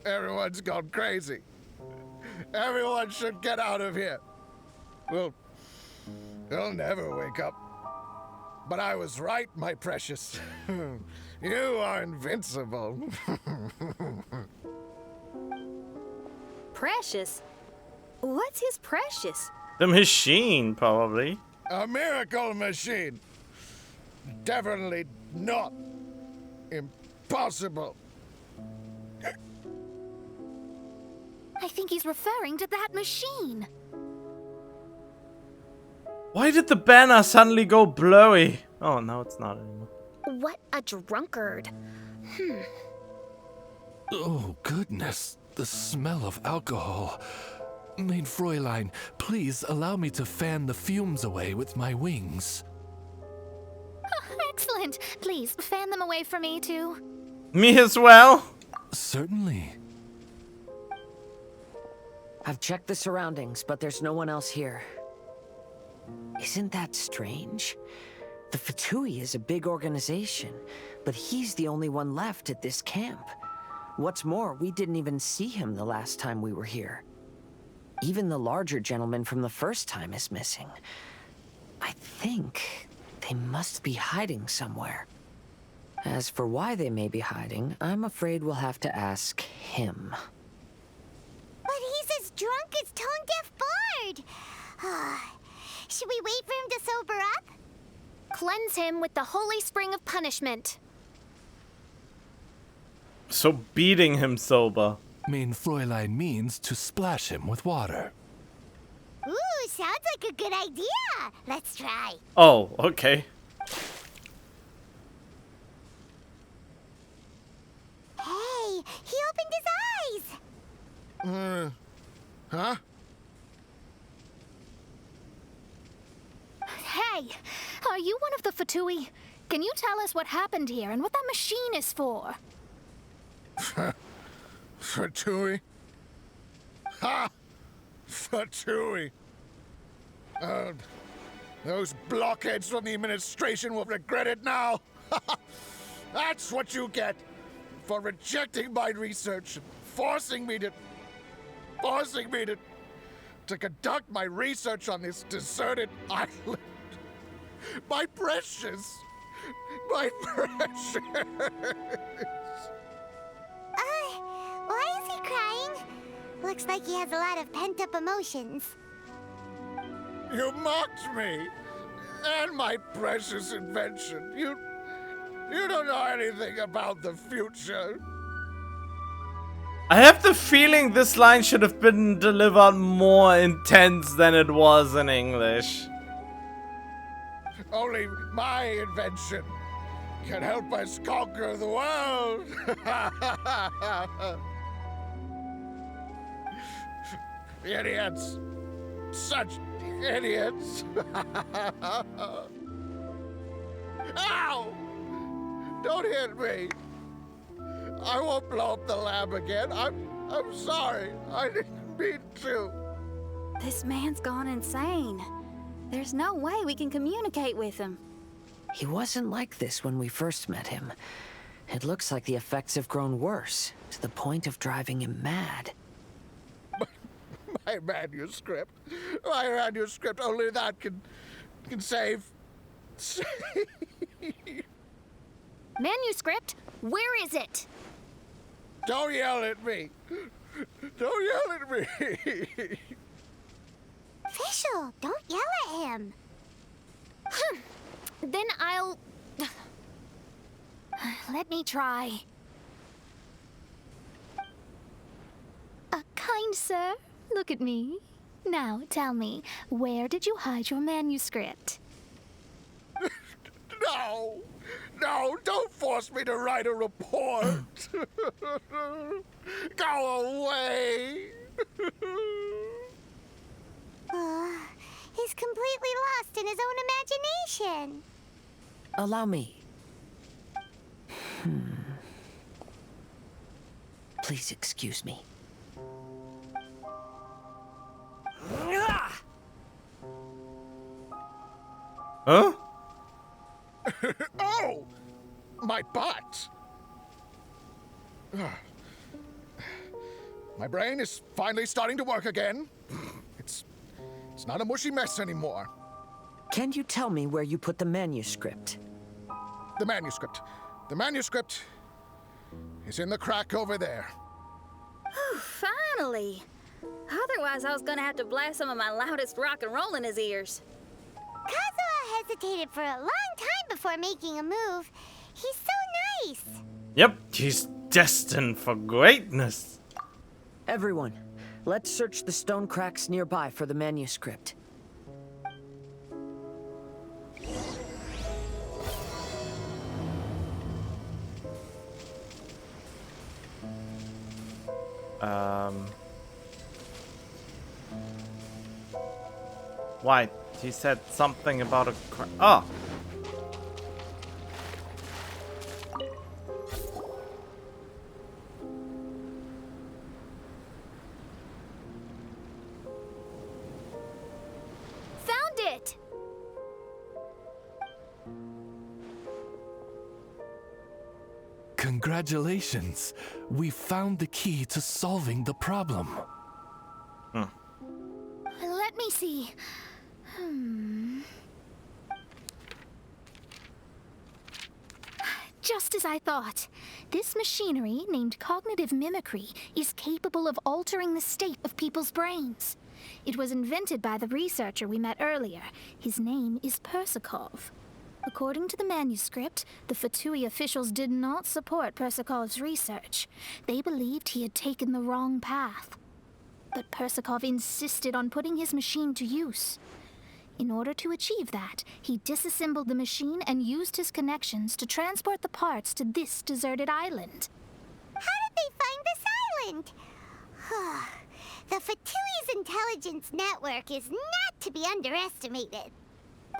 Everyone's gone crazy. Everyone should get out of here. We'll never wake up. But I was right, my precious. You are invincible. Precious? What's his precious? The machine, probably. A miracle machine. Definitely not impossible. I think he's referring to that machine. Why did the banner suddenly go blurry? Oh, now it's not anymore. What a drunkard. Oh, goodness. The smell of alcohol. Main Fräulein, please allow me to fan the fumes away with my wings. Excellent. Please, fan them away from me, too. Me as well? Certainly. I've checked the surroundings, but there's no one else here. Isn't that strange? The Fatui is a big organization, but he's the only one left at this camp. What's more, we didn't even see him the last time we were here. Even the larger gentleman from the first time is missing. I think they must be hiding somewhere. As for why they may be hiding, I'm afraid we'll have to ask him. But he's as drunk as tone-deaf Bard. Should we wait for him to sober up? Cleanse him with the holy spring of punishment. So beating him sober. Main Fräulein means to splash him with water. Ooh, sounds like a good idea. Let's try. Oh, okay. Hey, he opened his eyes. Huh? Hey, are you one of the Fatui? Can you tell us what happened here and what that machine is for? Fatui? Ha! Fatui! Those blockheads from the administration will regret it now. That's what you get for rejecting my research and forcing me to conduct my research on this deserted island. My precious. Why is he crying? Looks like he has a lot of pent-up emotions. You mocked me and my precious invention. You don't know anything about the future. I have the feeling this line should have been delivered more intense than it was in English. Only my invention can help us conquer the world. Idiots. Such idiots. Ow! Don't hit me. I won't blow up the lab again. I'm sorry. I didn't mean to. This man's gone insane. There's no way we can communicate with him. He wasn't like this when we first met him. It looks like the effects have grown worse, to the point of driving him mad. My manuscript. Only that can save. Manuscript? Where is it? Don't yell at me. Don't yell at me. Fischl, don't yell at him. Then I'll... Let me try. Kind sir, look at me. Now tell me, where did you hide your manuscript? No, don't force me to write a report. Go away. He's completely lost in his own imagination. Allow me. Please excuse me. Huh? Oh, my butt. My brain is finally starting to work again. It's not a mushy mess anymore. Can you tell me where you put the manuscript? The manuscript. The manuscript is in the crack over there. Finally! Otherwise, I was gonna have to blast some of my loudest rock and roll in his ears. Kazuha hesitated for a long time before making a move. He's so nice. Yep, he's destined for greatness. Everyone, let's search the stone cracks nearby for the manuscript. Why? He said something about a oh! Found it! Congratulations! We found the key to solving the problem. Let me see. Just as I thought. This machinery, named cognitive mimicry, is capable of altering the state of people's brains. It was invented by the researcher we met earlier. His name is Persakov. According to the manuscript, the Fatui officials did not support Persakov's research. They believed he had taken the wrong path. But Persakov insisted on putting his machine to use. In order to achieve that, he disassembled the machine and used his connections to transport the parts to this deserted island. How did they find this island? The Fatui's intelligence network is not to be underestimated.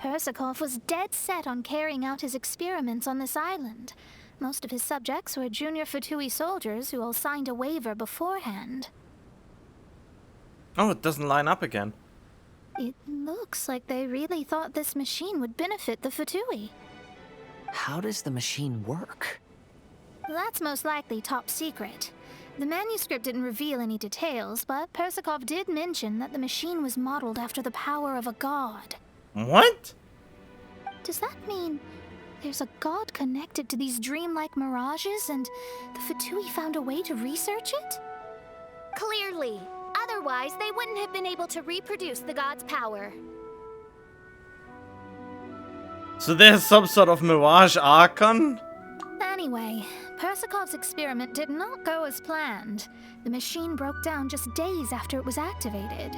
Persakov was dead set on carrying out his experiments on this island. Most of his subjects were junior Fatui soldiers who all signed a waiver beforehand. Oh, it doesn't line up again. It looks like they really thought this machine would benefit the Fatui. How does the machine work? That's most likely top secret. The manuscript didn't reveal any details, but Persakov did mention that the machine was modeled after the power of a god. What? Does that mean there's a god connected to these dreamlike mirages and the Fatui found a way to research it? Clearly. Otherwise, they wouldn't have been able to reproduce the god's power. So there's some sort of mirage archon? Anyway, Persakov's experiment did not go as planned. The machine broke down just days after it was activated.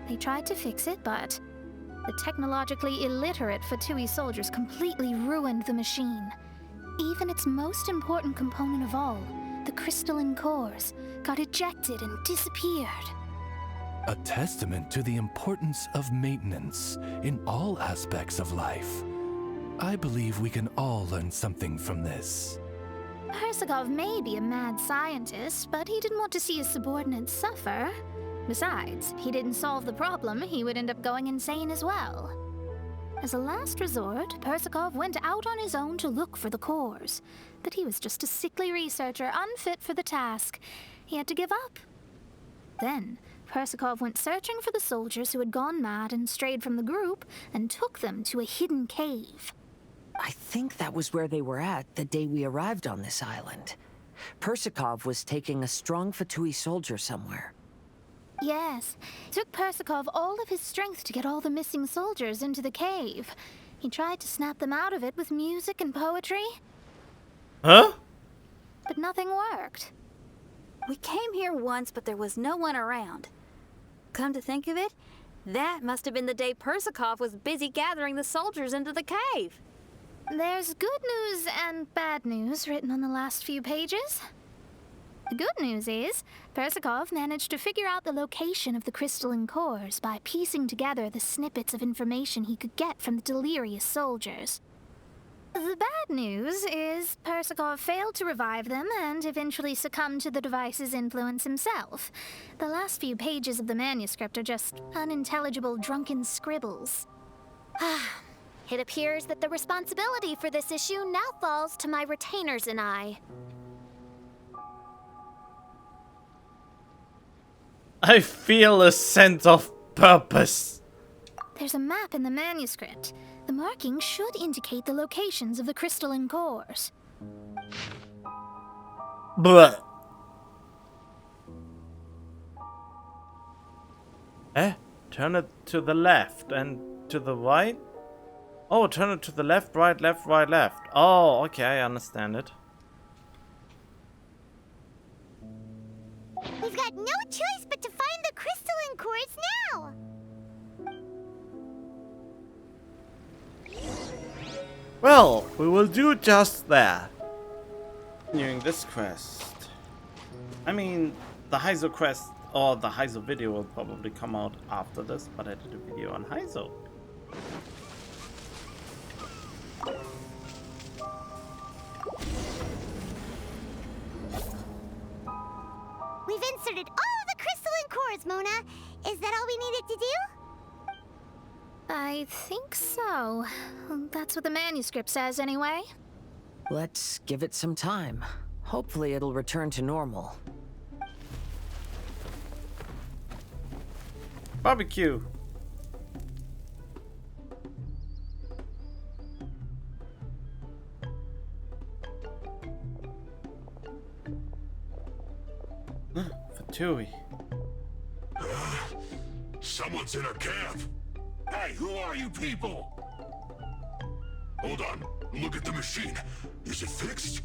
They tried to fix it, but the technologically illiterate Fatui soldiers completely ruined the machine. Even its most important component of all, the crystalline cores, got ejected and disappeared. A testament to the importance of maintenance in all aspects of life. I believe we can all learn something from this. Persakov may be a mad scientist, but he didn't want to see his subordinates suffer. Besides, if he didn't solve the problem, he would end up going insane as well. As a last resort, Persakov went out on his own to look for the cores. But he was just a sickly researcher, unfit for the task. He had to give up. Then, Persakov went searching for the soldiers who had gone mad and strayed from the group, and took them to a hidden cave. I think that was where they were at the day we arrived on this island. Persakov was taking a strong Fatui soldier somewhere. Yes, it took Persakov all of his strength to get all the missing soldiers into the cave. He tried to snap them out of it with music and poetry. Huh? But nothing worked. We came here once, but there was no one around. Come to think of it, that must have been the day Persakov was busy gathering the soldiers into the cave. There's good news and bad news written on the last few pages. The good news is, Persakov managed to figure out the location of the crystalline cores by piecing together the snippets of information he could get from the delirious soldiers. The bad news is Persakov failed to revive them and eventually succumbed to the device's influence himself. The last few pages of the manuscript are just unintelligible drunken scribbles. It appears that the responsibility for this issue now falls to my retainers and I. I feel a sense of purpose. There's a map in the manuscript. The markings should indicate the locations of the crystalline cores. Bleh. Turn it to the left and to the right? Oh, turn it to the left, right, left, right, left. Oh, okay, I understand it. We've got no choice but to find the crystalline cores now. Well, we will do just that. Continuing this quest. I mean, the Heizo quest or the Heizo video will probably come out after this, but I did a video on Heizo. We've inserted all the crystalline cores, Mona. Is that all we needed to do? I think so. That's what the manuscript says, anyway. Let's give it some time. Hopefully it'll return to normal. Barbecue. Fatui. Someone's in our camp. Hey, who are you people? Hold on. Look at the machine. Is it fixed?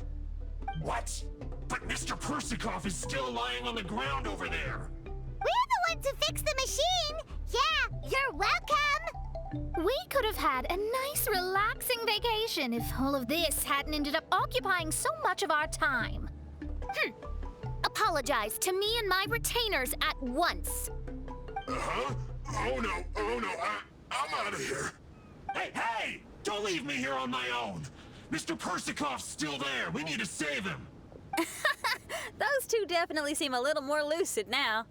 What? But Mr. Persikov is still lying on the ground over there. We're the ones who fixed the machine. Yeah, you're welcome. We could have had a nice, relaxing vacation if all of this hadn't ended up occupying so much of our time. Apologize to me and my retainers at once. Uh-huh. Oh no, I'm out of here. Hey! Don't leave me here on my own. Mr. Persikov's still there. We need to save him. Those two definitely seem a little more lucid now.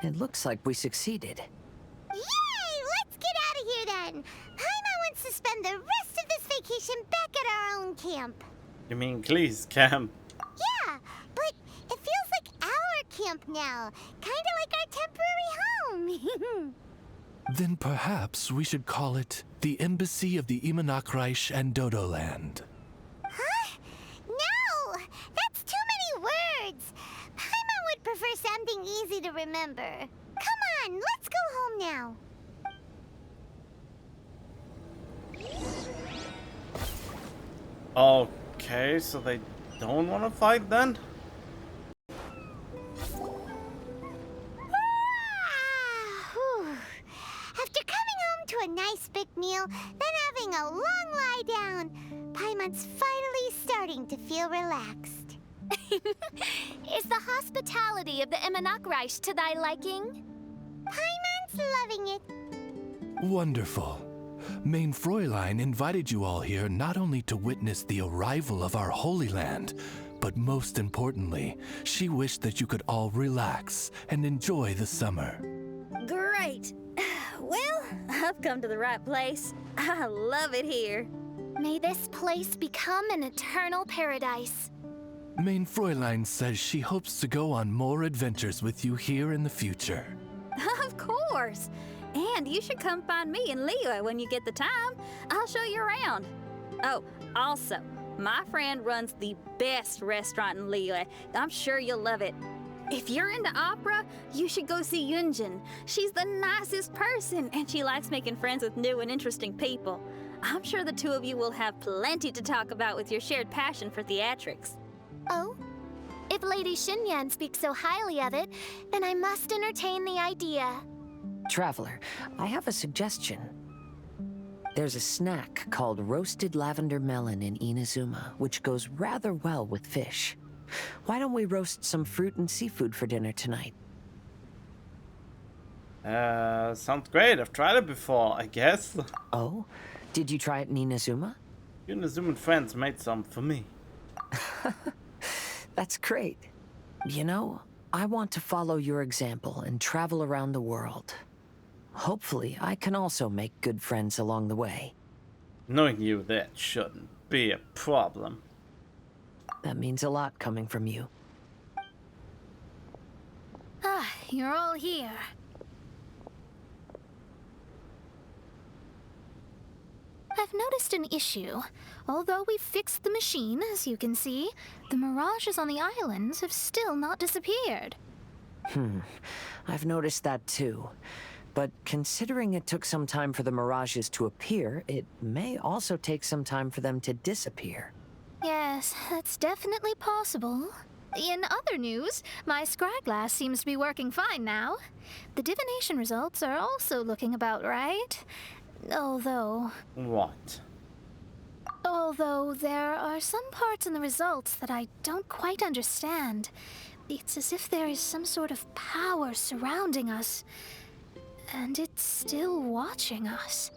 It looks like we succeeded. Yay! Let's get out of here then. Paimon wants to spend the rest of this vacation back at our own camp. You mean Glee's camp? Yeah, but it feels like our camp now. Kinda like our temporary home. Then perhaps we should call it the Embassy of the Imanakreich and Dodoland. Huh? No! That's too many words. Paimon would prefer something easy to remember. Come on, let's go home now. Okay, so they don't want to fight then? After coming home to a nice big meal, then having a long lie down, Paimon's finally starting to feel relaxed. Is the hospitality of the Imanakreich to thy liking? Paimon's loving it. Wonderful. Main Fräulein invited you all here not only to witness the arrival of our Holy Land, but most importantly, she wished that you could all relax and enjoy the summer. Great. Well, I've come to the right place. I love it here. May this place become an eternal paradise. Main Fräulein says she hopes to go on more adventures with you here in the future. Of course. And you should come find me in Liyue when you get the time. I'll show you around. Oh, also, my friend runs the best restaurant in Liyue. I'm sure you'll love it. If you're into opera, you should go see Yunjin. She's the nicest person, and she likes making friends with new and interesting people. I'm sure the two of you will have plenty to talk about with your shared passion for theatrics. Oh? If Lady Xinyan speaks so highly of it, then I must entertain the idea. Traveler, I have a suggestion. There's a snack called roasted lavender melon in Inazuma, which goes rather well with fish. Why don't we roast some fruit and seafood for dinner tonight? Sounds great. I've tried it before, I guess. Oh? Did you try it in Inazuma? You and Inazuma friends made some for me. That's great. You know, I want to follow your example and travel around the world. Hopefully, I can also make good friends along the way. Knowing you, that shouldn't be a problem. That means a lot coming from you. You're all here. I've noticed an issue. Although we've fixed the machine, as you can see, the mirages on the islands have still not disappeared. I've noticed that too. But considering it took some time for the mirages to appear, it may also take some time for them to disappear. Yes, that's definitely possible. In other news, my scryglass seems to be working fine now. The divination results are also looking about right. What? Although there are some parts in the results that I don't quite understand. It's as if there is some sort of power surrounding us, and it's still watching us.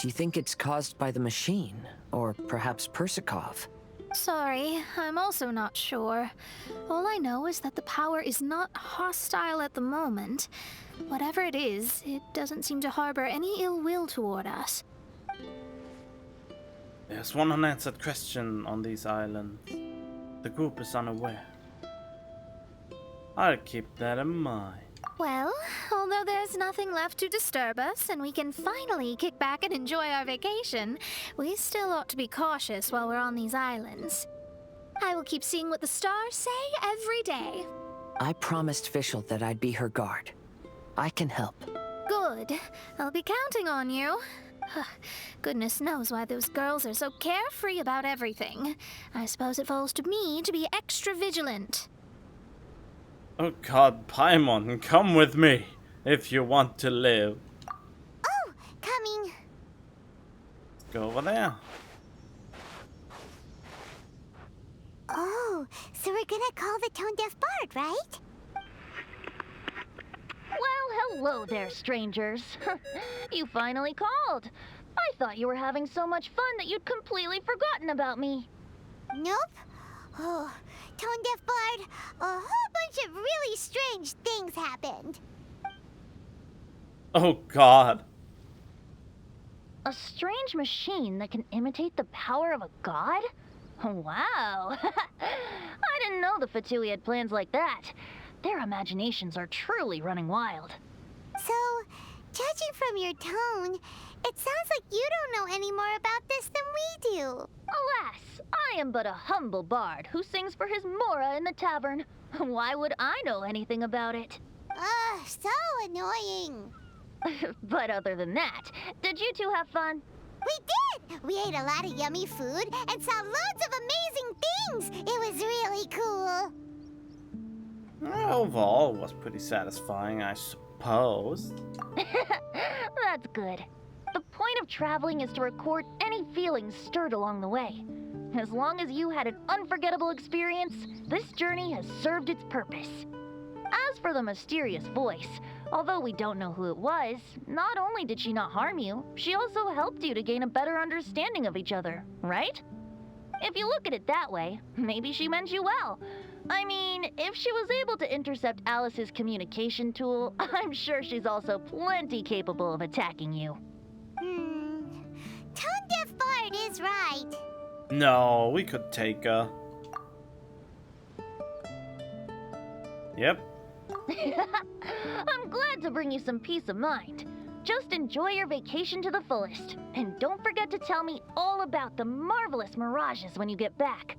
Do you think it's caused by the machine, or perhaps Persikov? Sorry, I'm also not sure. All I know is that the power is not hostile at the moment. Whatever it is, it doesn't seem to harbor any ill will toward us. There's one unanswered question on these islands. The group is unaware. I'll keep that in mind. Well, although there's nothing left to disturb us and we can finally kick back and enjoy our vacation, we still ought to be cautious while we're on these islands. I will keep seeing what the stars say every day. I promised Fischl that I'd be her guard. I can help. Good. I'll be counting on you. Goodness knows why those girls are so carefree about everything. I suppose it falls to me to be extra vigilant. Oh god, Paimon, come with me if you want to live. Oh, coming. Let's go over there. Oh, so we're gonna call the tone-deaf bard, right? Well, hello there, strangers. You finally called. I thought you were having so much fun that you'd completely forgotten about me. Nope. Oh, tone-deaf bard, a whole bunch of really strange things happened. Oh god. A strange machine that can imitate the power of a god? Wow. I didn't know the Fatui had plans like that. Their imaginations are truly running wild. So, judging from your tone, it sounds like you don't know any more about this than we do. Alas, I am but a humble bard who sings for his Mora in the tavern. Why would I know anything about it? Ugh, so annoying. But other than that, did you two have fun? We did! We ate a lot of yummy food and saw loads of amazing things. It was really cool. Overall, it was pretty satisfying, I suppose. That's good. The point of traveling is to record any feelings stirred along the way. As long as you had an unforgettable experience, this journey has served its purpose. As for the mysterious voice, although we don't know who it was, not only did she not harm you, she also helped you to gain a better understanding of each other, right? If you look at it that way, maybe she meant you well. I mean, if she was able to intercept Alice's communication tool, I'm sure she's also plenty capable of attacking you. Tone-deaf bard is right. No, we could take her. Yep. I'm glad to bring you some peace of mind. Just enjoy your vacation to the fullest. And don't forget to tell me all about the marvelous mirages when you get back.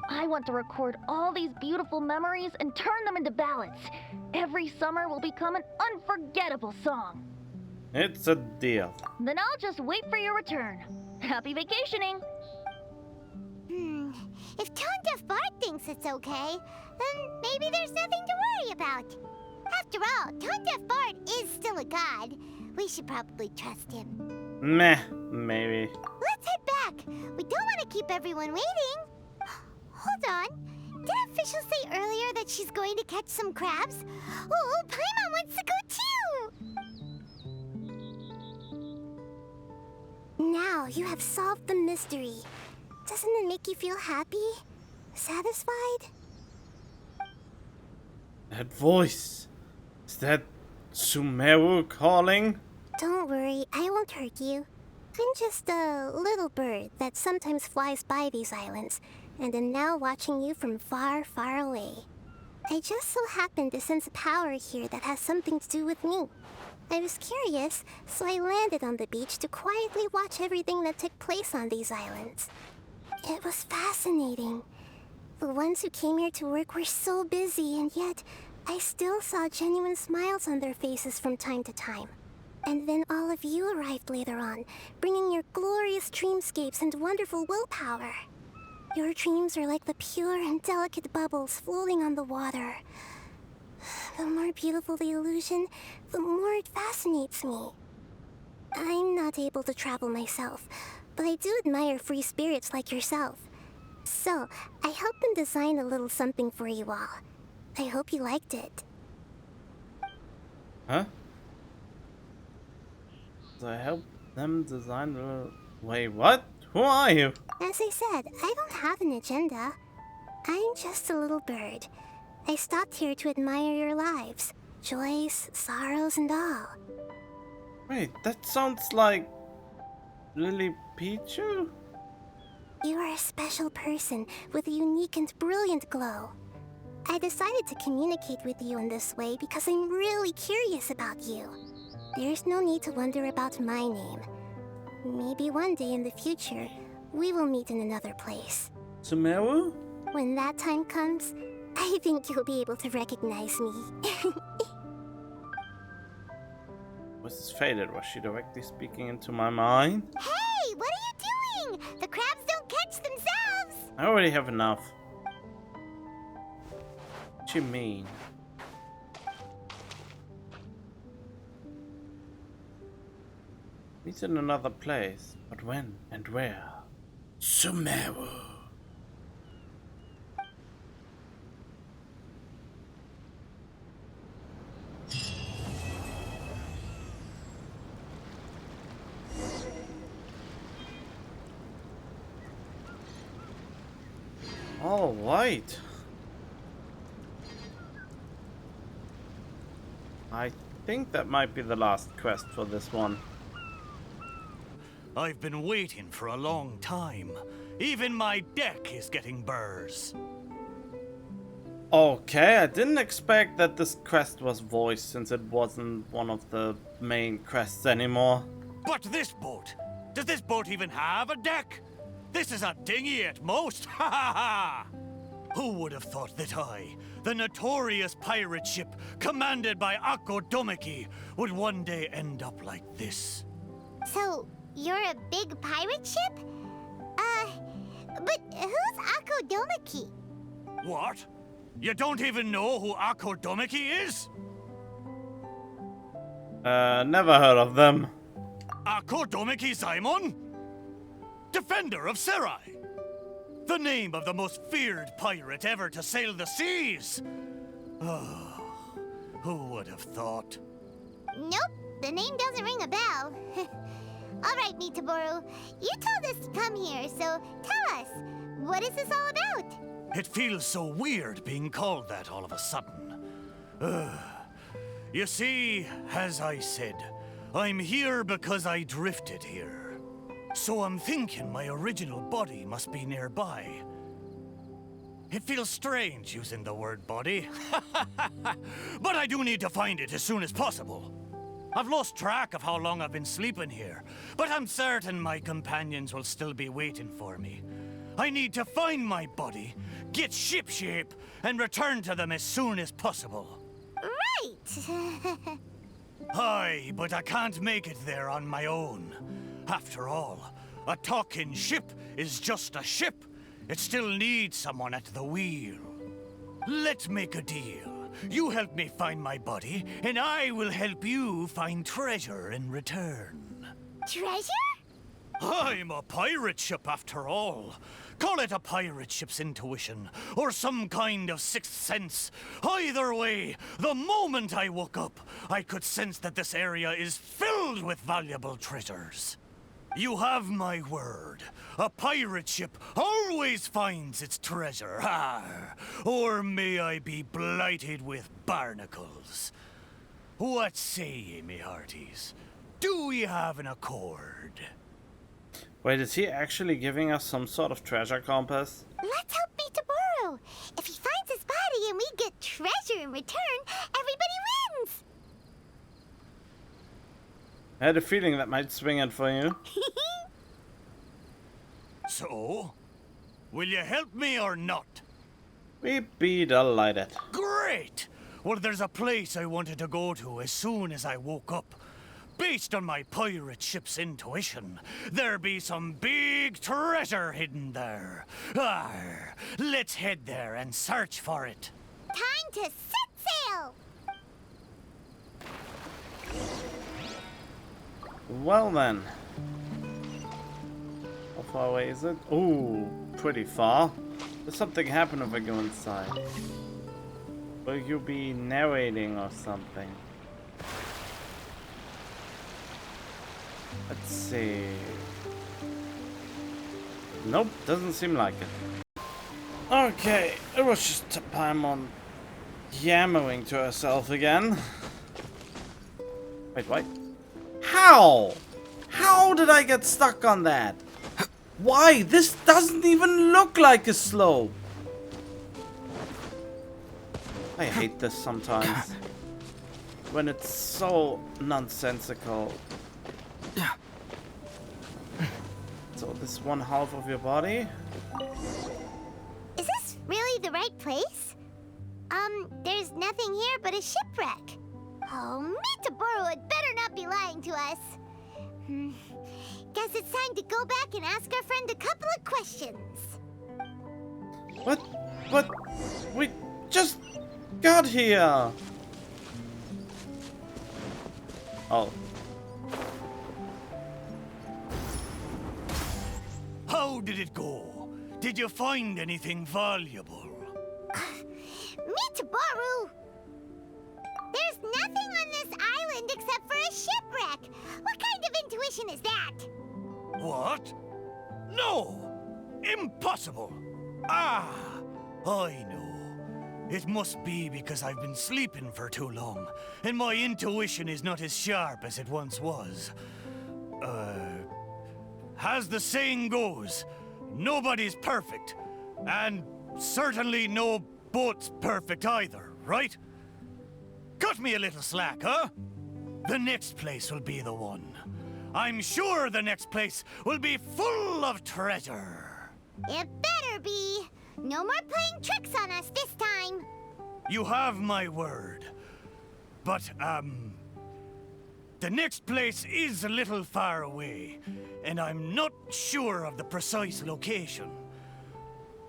I want to record all these beautiful memories and turn them into ballads. Every summer will become an unforgettable song. It's a deal. Then I'll just wait for your return. Happy vacationing! If Tone-deaf bard thinks it's okay, then maybe there's nothing to worry about. After all, Tone-deaf bard is still a god. We should probably trust him. Meh, maybe. Let's head back. We don't want to keep everyone waiting. Hold on. Didn't Fischl say earlier that she's going to catch some crabs? Oh, Paimon wants to go too! Now you have solved the mystery. Doesn't it make you feel happy? Satisfied? That voice. Is that Sumeru calling? Don't worry, I won't hurt you. I'm just a little bird that sometimes flies by these islands, and am now watching you from far, far away. I just so happened to sense a power here that has something to do with me. I was curious, so I landed on the beach to quietly watch everything that took place on these islands. It was fascinating. The ones who came here to work were so busy, and yet I still saw genuine smiles on their faces from time to time. And then all of you arrived later on, bringing your glorious dreamscapes and wonderful willpower. Your dreams are like the pure and delicate bubbles floating on the water. The more beautiful the illusion, the more it fascinates me. I'm not able to travel myself, but I do admire free spirits like yourself. So, I helped them design a little something for you all. I hope you liked it. Huh? So I helped them design the... Wait, what? Who are you? As I said, I don't have an agenda. I'm just a little bird. I stopped here to admire your lives. Joys, sorrows, and all. Wait, that sounds like... Lily Pichu? You are a special person with a unique and brilliant glow. I decided to communicate with you in this way because I'm really curious about you. There's no need to wonder about my name. Maybe one day in the future, we will meet in another place. Sumeru? When that time comes, I think you'll be able to recognize me. Was this faded? Was she directly speaking into my mind? Hey, what are you doing? The crabs don't catch themselves! I already have enough. What you mean? Meet in another place, but when and where? Sumeru. All right. I think that might be the last quest for this one. I've been waiting for a long time. Even my deck is getting burrs. Okay, I didn't expect that this quest was voiced since it wasn't one of the main quests anymore. But this boat! Does this boat even have a deck? This is a dinghy at most! Ha ha ha! Who would have thought that I, the notorious pirate ship commanded by Akko Domeki, would one day end up like this? So, you're a big pirate ship? But who's Akko Domeki? What? You don't even know who Akko Domeki is? Never heard of them. Akko Domeki Simon? Defender of Serai. The name of the most feared pirate ever to sail the seas. Oh, who would have thought? Nope, the name doesn't ring a bell. All right, Mitaboru, you told us to come here, so tell us, what is this all about? It feels so weird being called that all of a sudden. You see, as I said, I'm here because I drifted here. So I'm thinking my original body must be nearby. It feels strange using the word body. But I do need to find it as soon as possible. I've lost track of how long I've been sleeping here, but I'm certain my companions will still be waiting for me. I need to find my body, get shipshape, and return to them as soon as possible. Right! Aye, but I can't make it there on my own. After all, a talking ship is just a ship. It still needs someone at the wheel. Let's make a deal. You help me find my body, and I will help you find treasure in return. Treasure? I'm a pirate ship after all. Call it a pirate ship's intuition, or some kind of sixth sense. Either way, the moment I woke up, I could sense that this area is filled with valuable treasures. You have my word. A pirate ship always finds its treasure. Or may I be blighted with barnacles. What say ye, me hearties? Do we have an accord? Wait, is he actually giving us some sort of treasure compass? Let's help Mitaboru. If he finds his body and we get treasure, treasure in return, everybody wins! I had a feeling that might swing it for you. So, will you help me or not? We'd be delighted. Great! Well, there's a place I wanted to go to as soon as I woke up. Based on my pirate ship's intuition, there be some big treasure hidden there. Arr, let's head there and search for it. Time to set sail! Well then. How far away is it? Ooh, pretty far. Does something happen if I go inside? Will you be narrating or something? Let's see. Nope, doesn't seem like it. Okay, it was just Paimon yammering to herself again. Wait, what? How? How did I get stuck on that? Why? This doesn't even look like a slope. I hate this sometimes. When it's so nonsensical. So this one half of your body? Is this really the right place? There's nothing here but a shipwreck. Oh, Mitaboru had better not be lying to us. Guess it's time to go back and ask our friend a couple of questions. What? But we just got here. Oh. How did it go? Did you find anything valuable? Mitaboru! There's nothing on this island except for a shipwreck. What kind of intuition is that? What? No! Impossible! Ah! I know. It must be because I've been sleeping for too long, and my intuition is not as sharp as it once was. As the saying goes, nobody's perfect, and certainly no boat's perfect either, right? Cut me a little slack, huh? The next place will be the one. I'm sure the next place will be full of treasure. It better be. No more playing tricks on us this time. You have my word. But, the next place is a little far away, and I'm not sure of the precise location.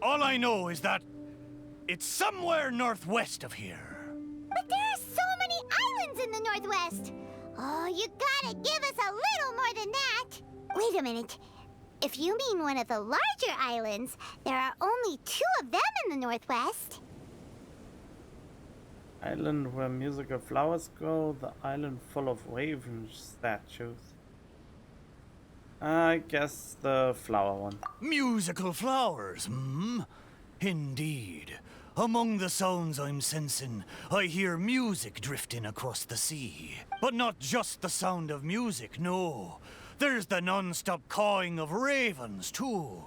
All I know is that it's somewhere northwest of here. But there are so many islands in the northwest. Oh, you gotta give us a little more than that. Wait a minute. If you mean one of the larger islands, there are only 2 of them in the northwest. Island where musical flowers grow, the island full of raven statues. I guess the flower one. Musical flowers, hmm? Indeed. Among the sounds I'm sensing, I hear music drifting across the sea. But not just the sound of music, no. There's the non-stop cawing of ravens, too.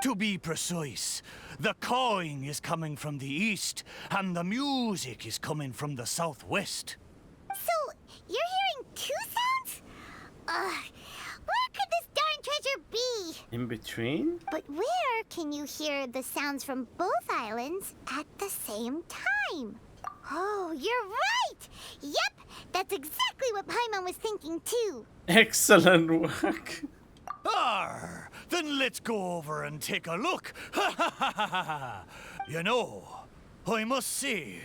To be precise, the cawing is coming from the east, and the music is coming from the southwest. So, you're hearing 2 sounds? Where could this darn treasure be? In between? But where can you hear the sounds from both islands at the same time? Oh, you're right! Yep, that's exactly what Paimon was thinking too. Excellent work. Arr! Then let's go over and take a look. Ha ha ha ha ha! You know, I must say,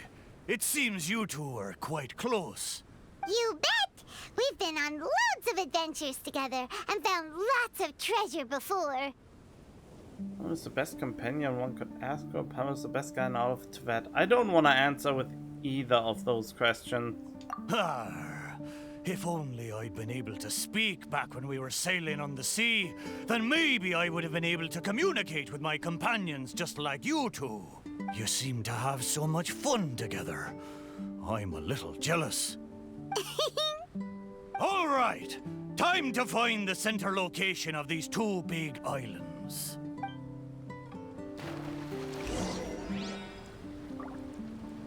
it seems you two are quite close. You bet! We've been on loads of adventures together and found lots of treasure before. Who is the best companion one could ask, or how is the best guy in all of Tibet? I don't want to answer with either of those questions. Arr! If only I'd been able to speak back when we were sailing on the sea, then maybe I would have been able to communicate with my companions just like you two. You seem to have so much fun together. I'm a little jealous. All right, time to find the center location of these 2 big islands.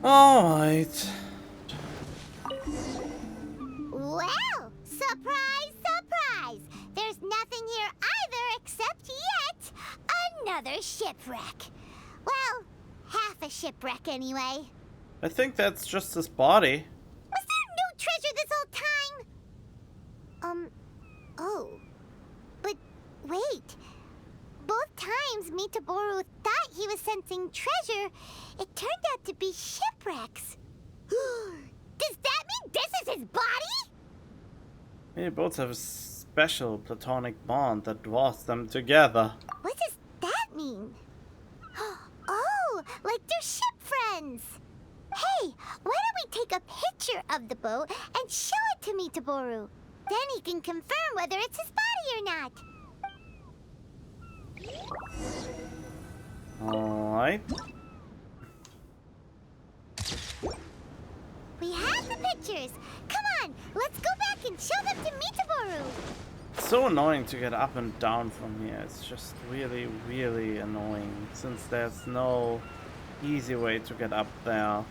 Alright. Well, surprise, surprise! There's nothing here either except yet another shipwreck. Well, half a shipwreck anyway. I think that's just his body. Was there no treasure this whole time? Oh. But wait. Both times Mitaboru thought he was sensing treasure, it turned out to be shipwrecks. Does that mean this is his body? They both have a special platonic bond that draws them together. What does that mean? Oh, like they're ship friends. Hey, why don't we take a picture of the boat and show it to Mitaboru? Then he can confirm whether it's his body or not. Alright. We have the pictures. Come on, let's go back and show them to Mitaboru. It's so annoying to get up and down from here. It's just really, really annoying since there's no easy way to get up there.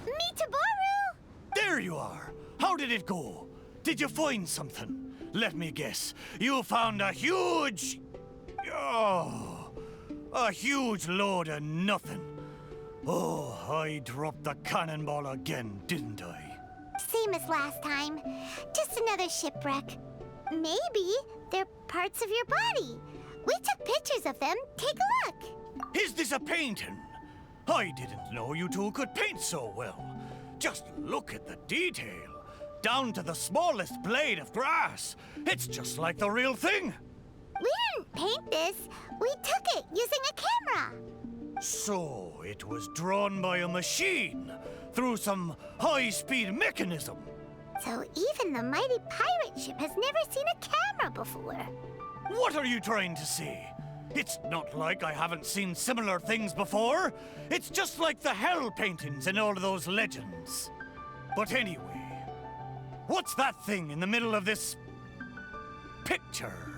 Mitaboru! There you are! How did it go? Did you find something? Let me guess. You found a huge... Oh, a huge load of nothing. Oh, I dropped the cannonball again, didn't I? Same as last time. Just another shipwreck. Maybe they're parts of your body. We took pictures of them. Take a look. Is this a painting? I didn't know you two could paint so well. Just look at the detail. Down to the smallest blade of grass. It's just like the real thing. We didn't paint this. We took it using a camera. So it was drawn by a machine through some high-speed mechanism. So even the mighty pirate ship has never seen a camera before. What are you trying to say? It's not like I haven't seen similar things before. It's just like the hell paintings in all of those legends. But anyway, what's that thing in the middle of this picture?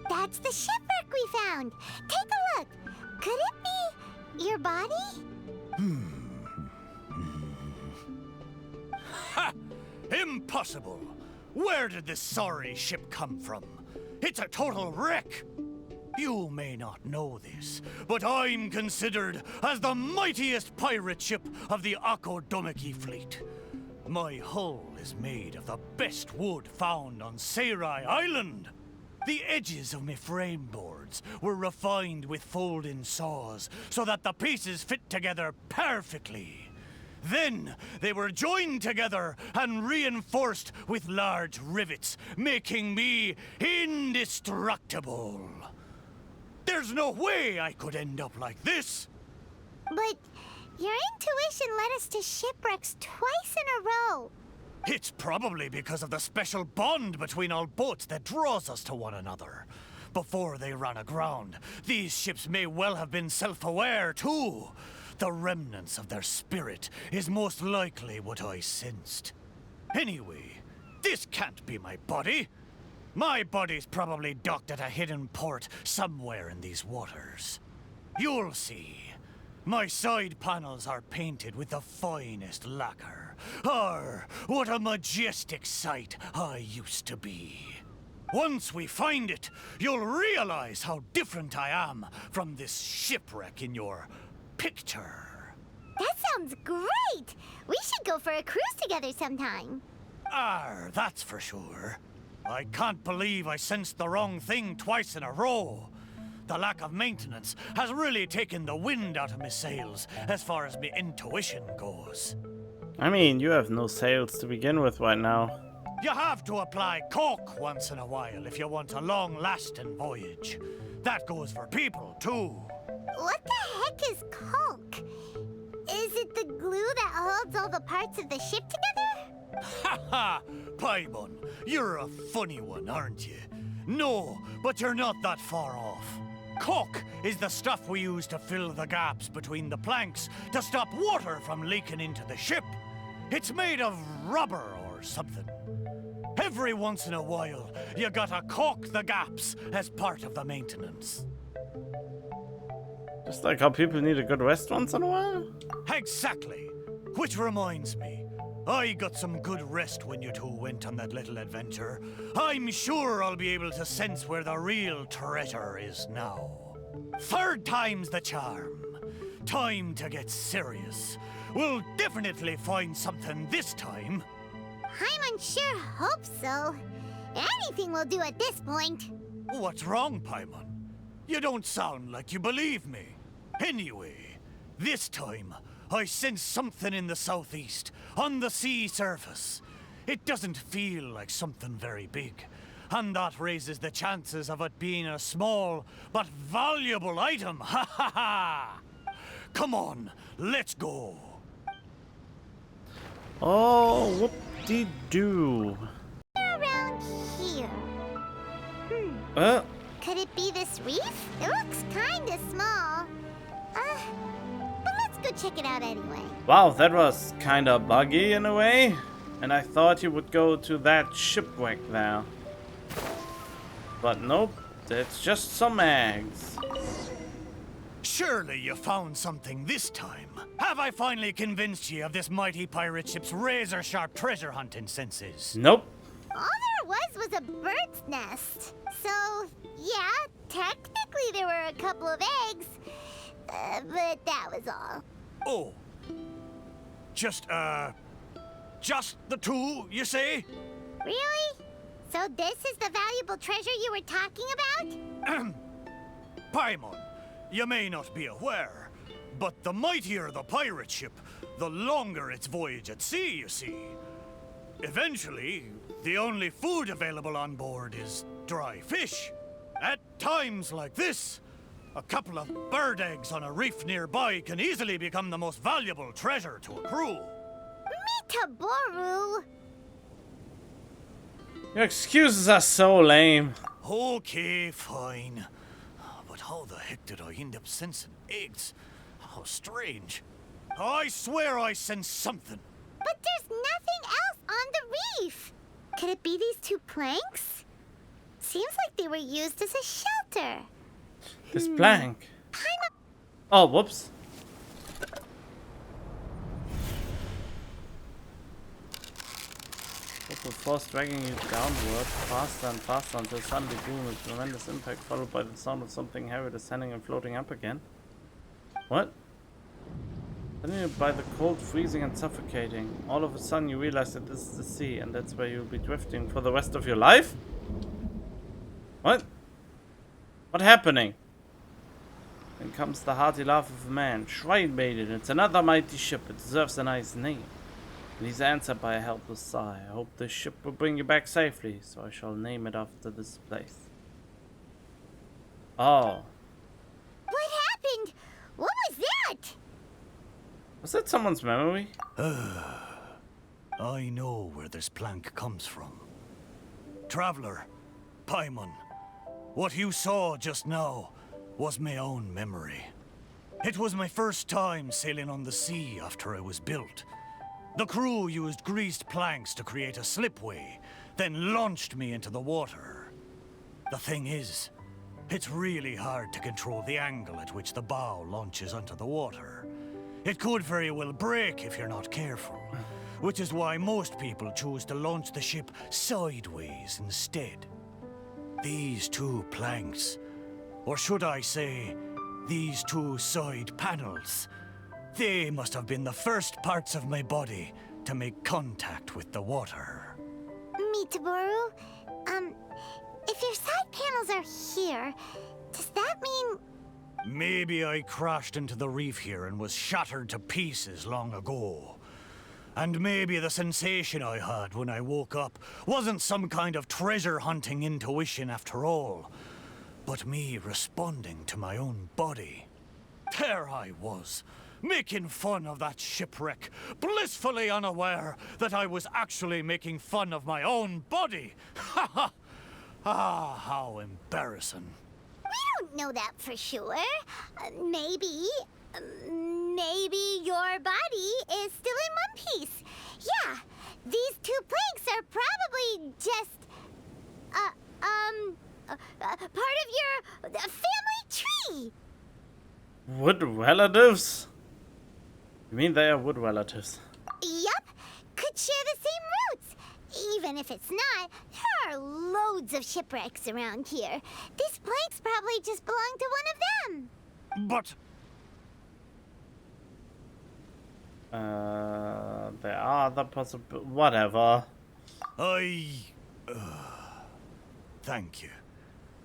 That's the shipwreck we found. Take a look. Could it be your body? Ha! Impossible! Where did this sorry ship come from? It's a total wreck! You may not know this, but I'm considered as the mightiest pirate ship of the Akodomiki fleet. My hull is made of the best wood found on Seirai Island. The edges of my frame boards were refined with folding saws so that the pieces fit together perfectly. Then they were joined together and reinforced with large rivets, making me indestructible. There's no way I could end up like this. But your intuition led us to shipwrecks twice in a row. It's probably because of the special bond between our boats that draws us to one another. Before they ran aground, these ships may well have been self-aware too. The remnants of their spirit is most likely what I sensed. Anyway, this can't be my body. My body's probably docked at a hidden port somewhere in these waters. You'll see. My side panels are painted with the finest lacquer. What a majestic sight I used to be. Once we find it, you'll realize how different I am from this shipwreck in your picture. That sounds great! We should go for a cruise together sometime. That's for sure. I can't believe I sensed the wrong thing twice in a row. The lack of maintenance has really taken the wind out of my sails as far as my intuition goes. I mean, you have no sails to begin with right now. You have to apply cork once in a while if you want a long-lasting voyage. That goes for people, too. What the heck is caulk? Is it the glue that holds all the parts of the ship together? Ha ha! Paimon, you're a funny one, aren't you? No, but you're not that far off. Caulk is the stuff we use to fill the gaps between the planks to stop water from leaking into the ship. It's made of rubber or something. Every once in a while, you gotta caulk the gaps as part of the maintenance. Just like how people need a good rest once in a while. Exactly. Which reminds me, I got some good rest when you two went on that little adventure. I'm sure I'll be able to sense where the real treasure is now. Third time's the charm. Time to get serious. We'll definitely find something this time. Paimon sure hope so. Anything will do at this point. What's wrong, Paimon? You don't sound like you believe me. Anyway, this time, I sense something in the southeast, on the sea surface. It doesn't feel like something very big, and that raises the chances of it being a small but valuable item. Ha ha ha! Come on, let's go. Oh, whoop-de-doo. Around here. Could it be this reef? It looks kinda small. But let's go check it out anyway. Wow, that was kinda buggy in a way. And I thought you would go to that shipwreck there. But nope, it's just some eggs. Surely you found something this time. Have I finally convinced you of this mighty pirate ship's razor-sharp treasure hunting senses? Nope. All there was a bird's nest. So, yeah, technically there were a couple of eggs. But that was all. Oh. Just the two, you say? Really? So this is the valuable treasure you were talking about? Paimon, you may not be aware, but the mightier the pirate ship, the longer its voyage at sea, you see. Eventually, the only food available on board is dry fish. At times like this, a couple of bird eggs on a reef nearby can easily become the most valuable treasure to a crew. Mitaboru! Your excuses are so lame. Okay, fine. But how the heck did I end up sensing eggs? How strange. I swear I sensed something. But there's nothing else on the reef. Could it be these two planks? Seems like they were used as a shelter. This plank. Oh, whoops. With force dragging you downward, faster and faster until suddenly boom, a tremendous impact followed by the sound of something heavy descending and floating up again. What? Then you're by the cold, freezing and suffocating. All of a sudden you realize that this is the sea and that's where you'll be drifting for the rest of your life? What? What's happening? Then comes the hearty laugh of a man. Shrine maiden, it's another mighty ship. It deserves a nice name. And he's answered by a helpless sigh. I hope this ship will bring you back safely, so I shall name it after this place. Oh. What happened? What was that? Was that someone's memory? I know where this plank comes from. Traveler, Paimon, what you saw just now was my own memory. It was my first time sailing on the sea after I was built. The crew used greased planks to create a slipway, then launched me into the water. The thing is, it's really hard to control the angle at which the bow launches onto the water. It could very well break if you're not careful, which is why most people choose to launch the ship sideways instead. These two planks, or should I say, these two side panels, they must have been the first parts of my body to make contact with the water. Mitaboru, if your side panels are here, does that mean... Maybe I crashed into the reef here and was shattered to pieces long ago. And maybe the sensation I had when I woke up wasn't some kind of treasure-hunting intuition after all, but me responding to my own body. There I was, making fun of that shipwreck, blissfully unaware that I was actually making fun of my own body. Ha ha! Ah, how embarrassing. We don't know that for sure. Maybe your body is still in one piece. Yeah, these two planks are probably just, part of your family tree. Wood relatives? You mean they are wood relatives? Yup, could share the same roots. Even if it's not, there are loads of shipwrecks around here. This place probably just belonged to one of them. But there are other possible. Whatever. Thank you.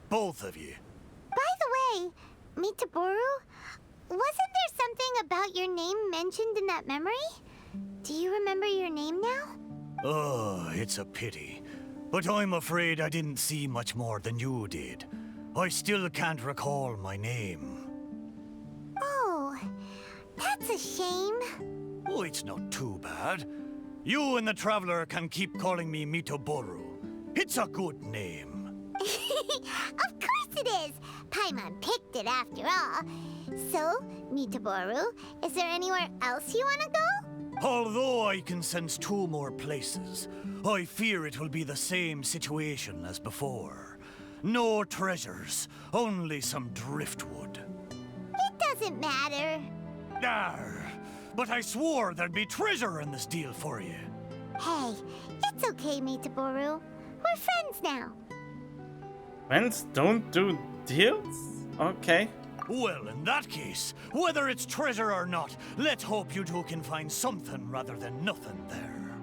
Both of you. By the way, Mitaboru, wasn't there something about your name mentioned in that memory? Do you remember your name now? Oh, it's a pity. But I'm afraid I didn't see much more than you did. I still can't recall my name. Oh, that's a shame. Oh, it's not too bad. You and the Traveler can keep calling me Mitoboru. It's a good name. Of course it is! Paimon picked it after all. So, Mitaboru, is there anywhere else you want to go? Although I can sense 2 more places, I fear it will be the same situation as before. No treasures, only some driftwood. It doesn't matter. Arr, but I swore there'd be treasure in this deal for you. Hey, it's okay, Mitaboru. We're friends now. Friends don't do deals? Okay. Well, in that case, whether it's treasure or not, let's hope you two can find something rather than nothing there.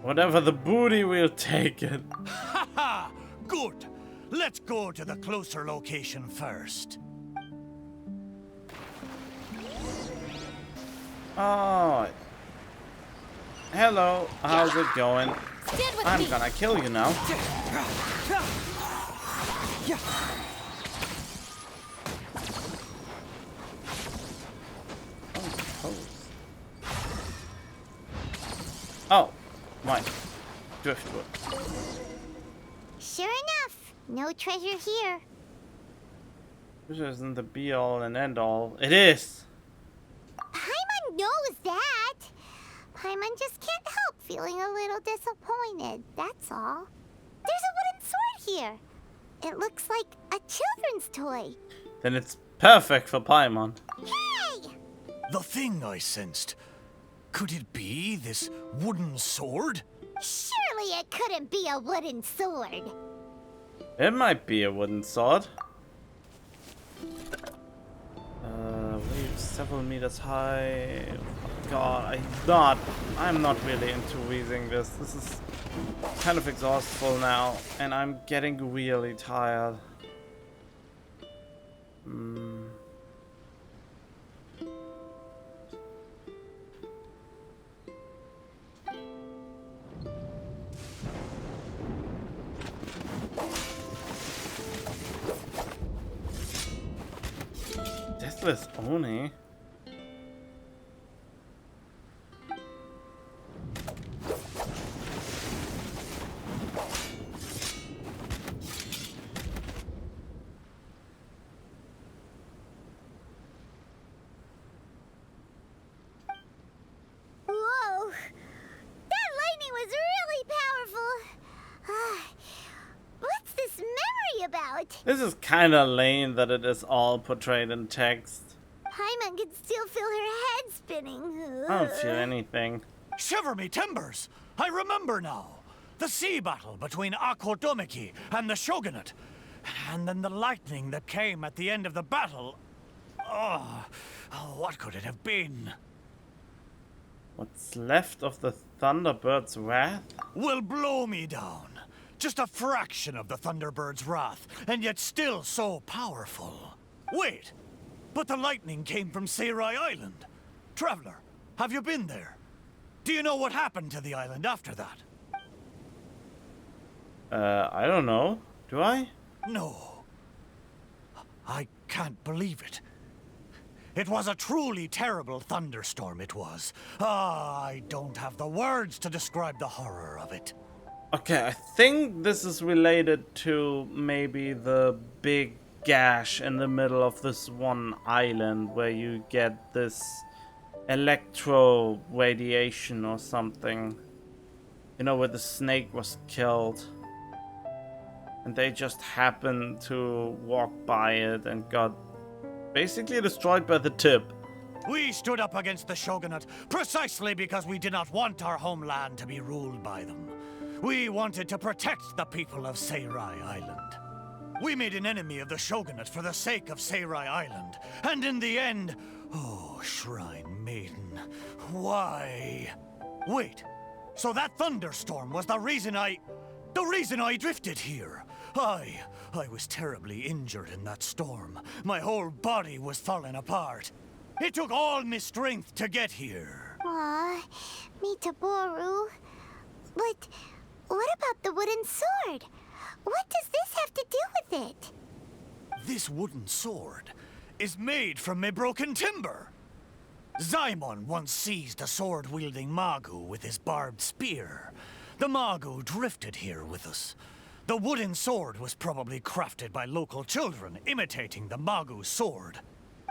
Whatever the booty, we'll take it. Ha ha! Good! Let's go to the closer location first. Oh. Hello, how's it going? I'm gonna kill you now. Oh, my driftwood. Sure enough, no treasure here. This isn't the be all and end all. It is. Paimon knows that. Paimon just can't help feeling a little disappointed, that's all. There's a wooden sword here. It looks like a children's toy. Then it's perfect for Paimon. Hey! The thing I sensed. Could it be this wooden sword? Surely it couldn't be a wooden sword. It might be a wooden sword. Waves several meters high. God, I'm not really into reading this. This is kind of exhaustful now, and I'm getting really tired. Deathless Oni. Whoa! That lightning was really powerful. What's this memory about? This is kinda lame that it is all portrayed in text. Paimon can still feel her head spinning. I don't feel anything. Shiver me timbers! I remember now. The sea battle between Akodomiki and the Shogunate. And then the lightning that came at the end of the battle. Oh, what could it have been? What's left of the Thunderbird's wrath? Will blow me down. Just a fraction of the Thunderbird's wrath, and yet still so powerful. Wait, but the lightning came from Seirai Island. Traveler, have you been there? Do you know what happened to the island after that? I don't know. Do I? No. I can't believe it. It was a truly terrible thunderstorm, it was. I don't have the words to describe the horror of it. Okay, I think this is related to maybe the big gash in the middle of this one island where you get this electro radiation or something. You know, where the snake was killed. And they just happened to walk by it and got Basically destroyed by the tip. We stood up against the shogunate precisely because we did not want our homeland to be ruled by them. We wanted to protect the people of Seirai Island. We made an enemy of the shogunate for the sake of Seirai Island, and in the end... Oh, Shrine Maiden, why? Wait, so that thunderstorm was the reason I drifted here. I was terribly injured in that storm. My whole body was falling apart. It took all my strength to get here. Aw, Mitaboru. But what about the wooden sword? What does this have to do with it? This wooden sword is made from my broken timber. Zaimon once seized a sword-wielding Magu with his barbed spear. The Magu drifted here with us. The wooden sword was probably crafted by local children, imitating the Magu's sword.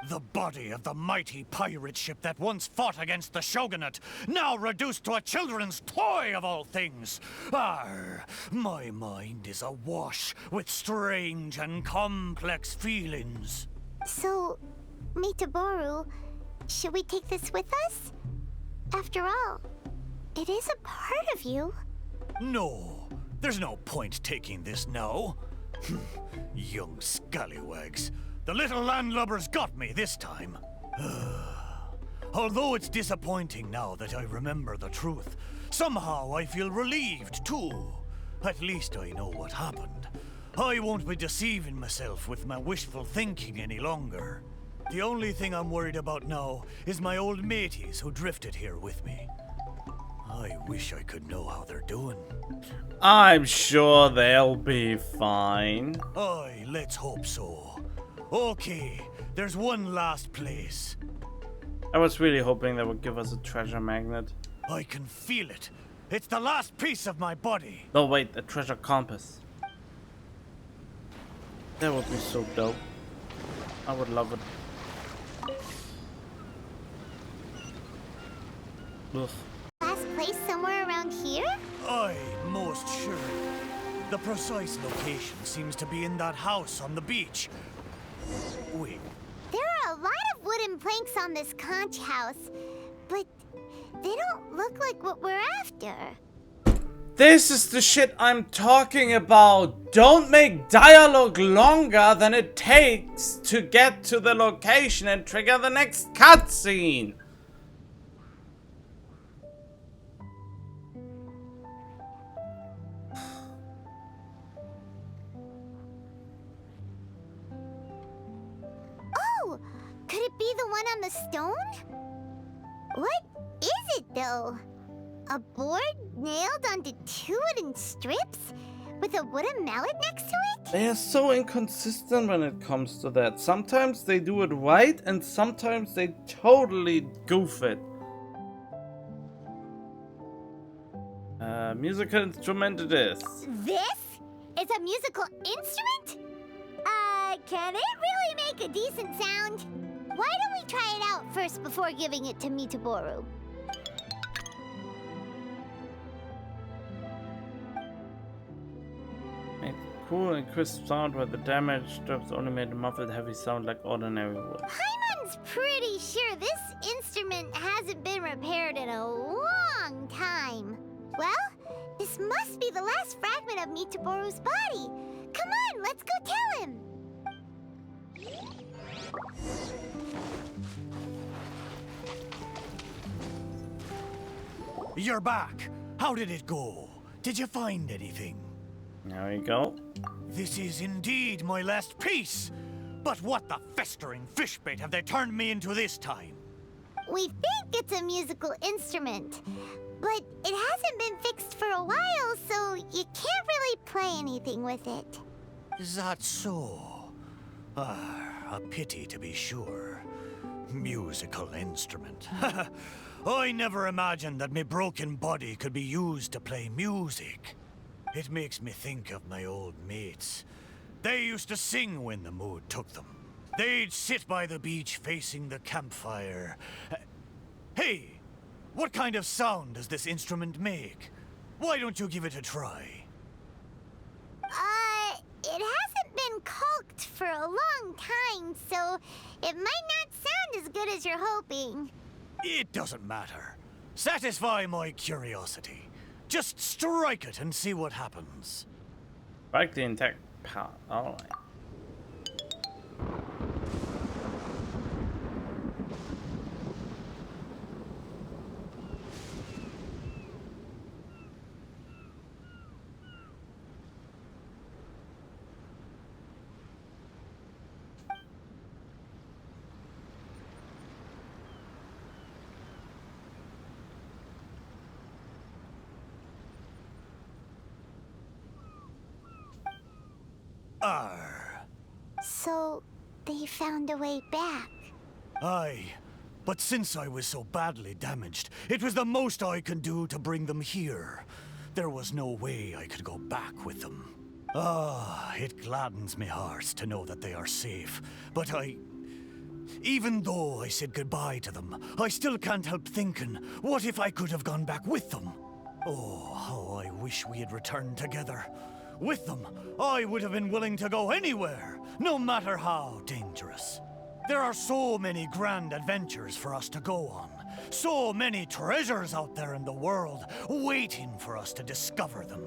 The body of the mighty pirate ship that once fought against the shogunate, now reduced to a children's toy of all things. Arr, my mind is awash with strange and complex feelings. So, Mitaboru, should we take this with us? After all, it is a part of you. No, there's no point taking this now. Young scallywags. The little landlubbers got me this time. Although it's disappointing now that I remember the truth, somehow I feel relieved too. At least I know what happened. I won't be deceiving myself with my wishful thinking any longer. The only thing I'm worried about now is my old mateys who drifted here with me. I wish I could know how they're doing. I'm sure they'll be fine. Aye, let's hope so. Okay, there's one last place. I was really hoping they would give us a treasure magnet. I can feel it. It's the last piece of my body. No, wait, a treasure compass. That would be so dope. I would love it. Ugh. Last place somewhere around here? Aye, most sure. The precise location seems to be in that house on the beach. Wait. There are a lot of wooden planks on this conch house, but they don't look like what we're after. This is the shit I'm talking about. Don't make dialogue longer than it takes to get to the location and trigger the next cutscene. Oh, could it be the one on the stone? What is it, though? A board nailed onto two wooden strips? With a wooden mallet next to it? They are so inconsistent when it comes to that. Sometimes they do it right, and sometimes they totally goof it. Musical instrument it is. This is a musical instrument? Can it really make a decent sound? Why don't we try it out first before giving it to Mitaboru? Made cool and crisp sound where the damaged strips only made a muffled heavy sound like ordinary wood. Paimon's pretty sure this instrument hasn't been repaired in a long time. Well, this must be the last fragment of Mitaboru's body. Come on, let's go tell him. You're back. How did it go? Did you find anything? There we go. This is indeed my last piece. But what the festering fishbait have they turned me into this time? We think it's a musical instrument, but it hasn't been fixed for a while, so you can't really play anything with it. Is that so? A pity to be sure. Musical instrument. I never imagined that my broken body could be used to play music. It makes me think of my old mates. They used to sing when the mood took them. They'd sit by the beach facing the campfire. Hey, what kind of sound does this instrument make? Why don't you give it a try? It hasn't been caulked for a long time, so It might not sound as good as you're hoping. It doesn't matter. Satisfy my curiosity. Just strike it and see what happens. Strike the intact power. Alright. So, they found a way back. Aye, but since I was so badly damaged, it was the most I could do to bring them here. There was no way I could go back with them. It gladdens me heart to know that they are safe, but even though I said goodbye to them, I still can't help thinking, what if I could have gone back with them? Oh, how I wish we had returned together. With them, I would have been willing to go anywhere, no matter how dangerous. There are so many grand adventures for us to go on. So many treasures out there in the world, waiting for us to discover them.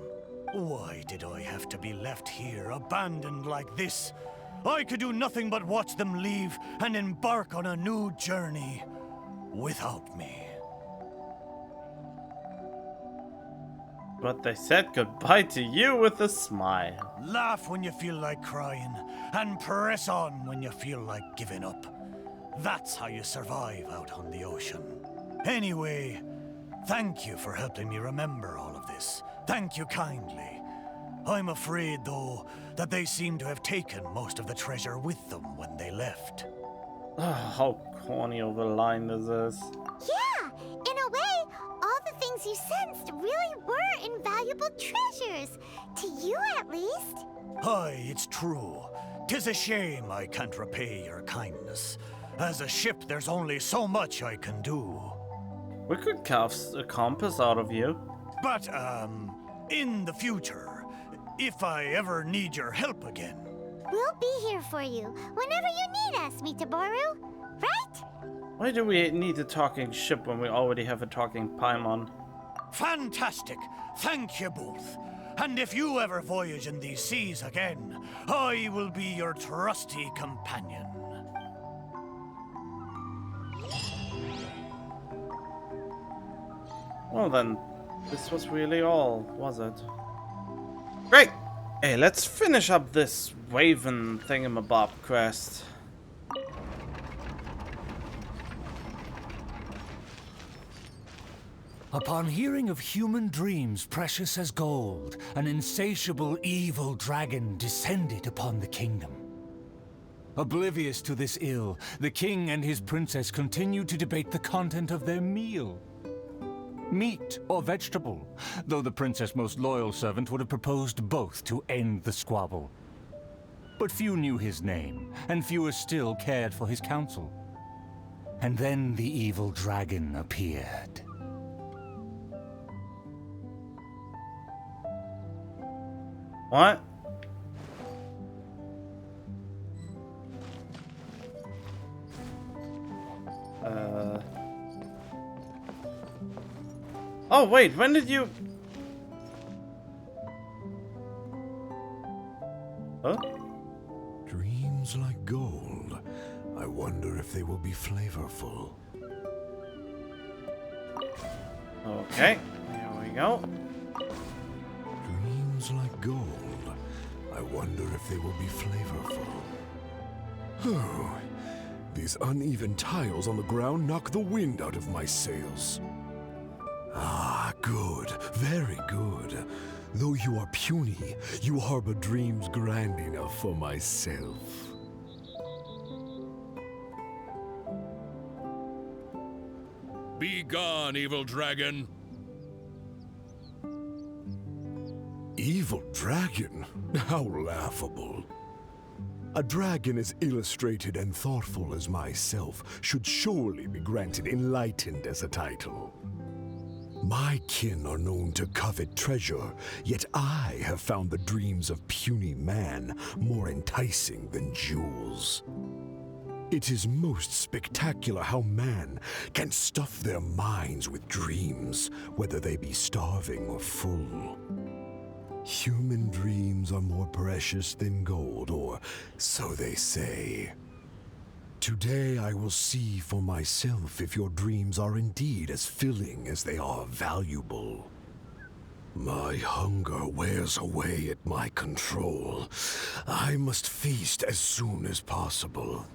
Why did I have to be left here, abandoned like this? I could do nothing but watch them leave and embark on a new journey without me. But they said goodbye to you with a smile. Laugh when you feel like crying, and press on when you feel like giving up. That's how you survive out on the ocean. Anyway, thank you for helping me remember all of this. Thank you kindly. I'm afraid, though, that they seem to have taken most of the treasure with them when they left. How corny of a line this is. Yeah, in a way, all the things you sensed really were invaluable treasures. To you, at least. Aye, it's true. 'Tis a shame I can't repay your kindness. As a ship, there's only so much I can do. We could carve a compass out of you. But, in the future, if I ever need your help again. We'll be here for you whenever you need us, Mitaboru. Right? Why do we need a talking ship when we already have a talking Paimon? Fantastic! Thank you both. And if you ever voyage in these seas again, I will be your trusty companion. Well then, this was really all, was it? Great! Hey, let's finish up this Raven thingamabob quest. Upon hearing of human dreams precious as gold, an insatiable evil dragon descended upon the kingdom. Oblivious to this ill, the king and his princess continued to debate the content of their meal. Meat or vegetable, though the princess' most loyal servant would have proposed both to end the squabble. But few knew his name, and fewer still cared for his counsel. And then the evil dragon appeared. What? Oh wait, when did you... Huh? Dreams like gold. I wonder if they will be flavorful. Okay, here we go. Dreams like gold. I wonder if they will be flavorful. Oh, these uneven tiles on the ground knock the wind out of my sails. Ah, good, very good. Though you are puny, you harbor dreams grand enough for myself. Be gone, evil dragon. Evil dragon? How laughable. A dragon as illustrated and thoughtful as myself should surely be granted enlightened as a title. My kin are known to covet treasure, yet I have found the dreams of puny man more enticing than jewels. It is most spectacular how man can stuff their minds with dreams, whether they be starving or full. Human dreams are more precious than gold, or so they say. Today I will see for myself if your dreams are indeed as filling as they are valuable. My hunger wears away at my control. I must feast as soon as possible.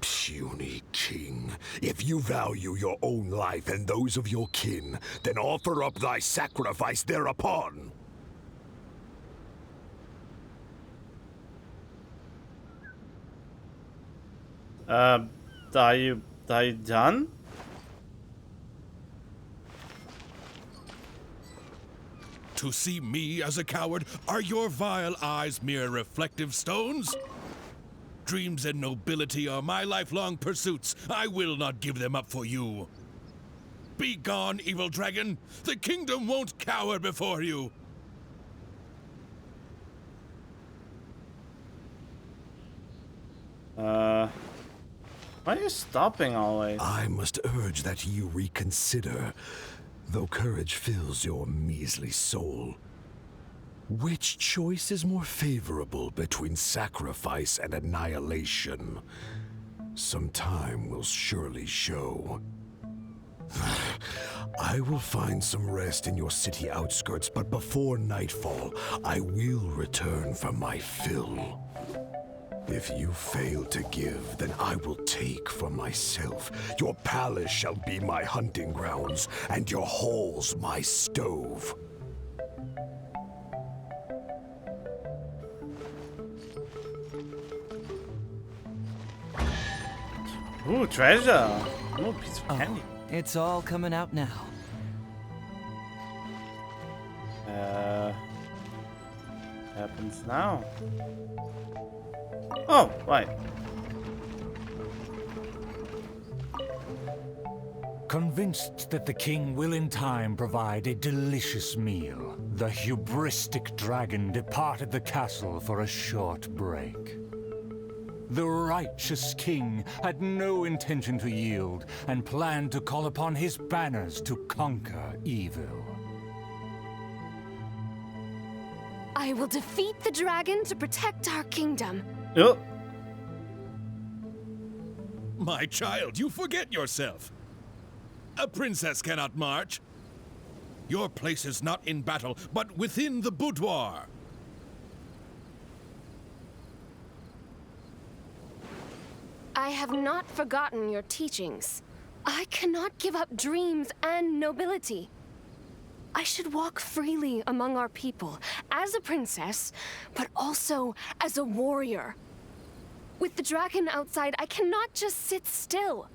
Puny king, if you value your own life and those of your kin, then offer up thy sacrifice thereupon. Are you done? To see me as a coward, are your vile eyes mere reflective stones? Dreams and nobility are my lifelong pursuits. I will not give them up for you. Be gone, evil dragon. The kingdom won't cower before you. Why are you stopping always? I must urge that you reconsider, though courage fills your measly soul. Which choice is more favorable between sacrifice and annihilation? Some time will surely show. I will find some rest in your city outskirts, but before nightfall, I will return for my fill. If you fail to give, then I will take for myself. Your palace shall be my hunting grounds, and your halls my stove. Ooh, treasure! Ooh, piece of candy. It's all coming out now. What happens now? Oh, right. Convinced that the king will in time provide a delicious meal, the hubristic dragon departed the castle for a short break. The righteous king had no intention to yield and planned to call upon his banners to conquer evil. I will defeat the dragon to protect our kingdom. Oh. My child, you forget yourself. A princess cannot march. Your place is not in battle, but within the boudoir. I have not forgotten your teachings. I cannot give up dreams and nobility. I should walk freely among our people, as a princess, but also as a warrior. With the dragon outside, I cannot just sit still.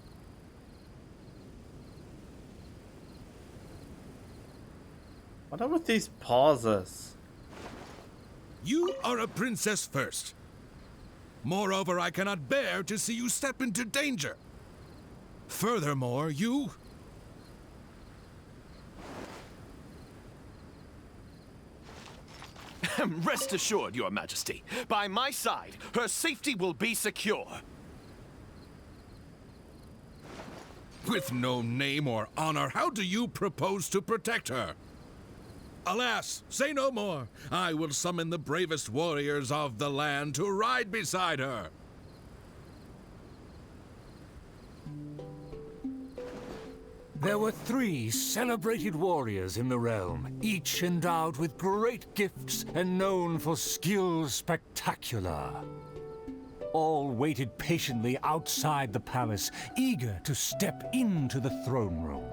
What are with these pauses? You are a princess first. Moreover, I cannot bear to see you step into danger. Furthermore, you... Rest assured, Your Majesty. By my side, her safety will be secure. With no name or honor, how do you propose to protect her? Alas, say no more. I will summon the bravest warriors of the land to ride beside her. There were 3 celebrated warriors in the realm, each endowed with great gifts and known for skill spectacular. All waited patiently outside the palace, eager to step into the throne room.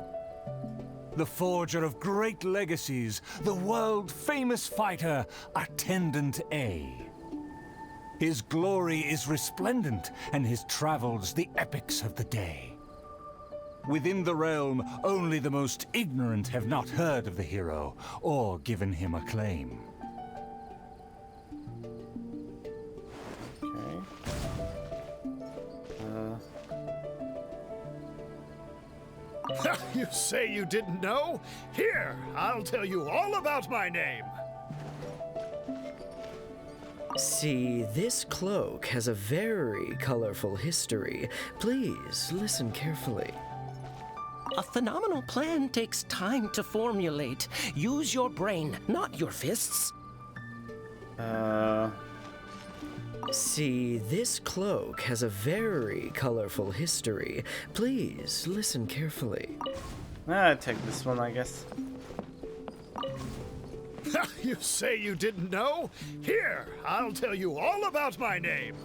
The forger of great legacies, the world-famous fighter, Attendant A. His glory is resplendent, and his travels the epics of the day. Within the realm, only the most ignorant have not heard of the hero, or given him acclaim. You say you didn't know? Here, I'll tell you all about my name. See, this cloak has a very colorful history. Please listen carefully. A phenomenal plan takes time to formulate. Use your brain, not your fists. See, this cloak has a very colorful history. Please listen carefully. I take this one, I guess. You say you didn't know? Here, I'll tell you all about my name.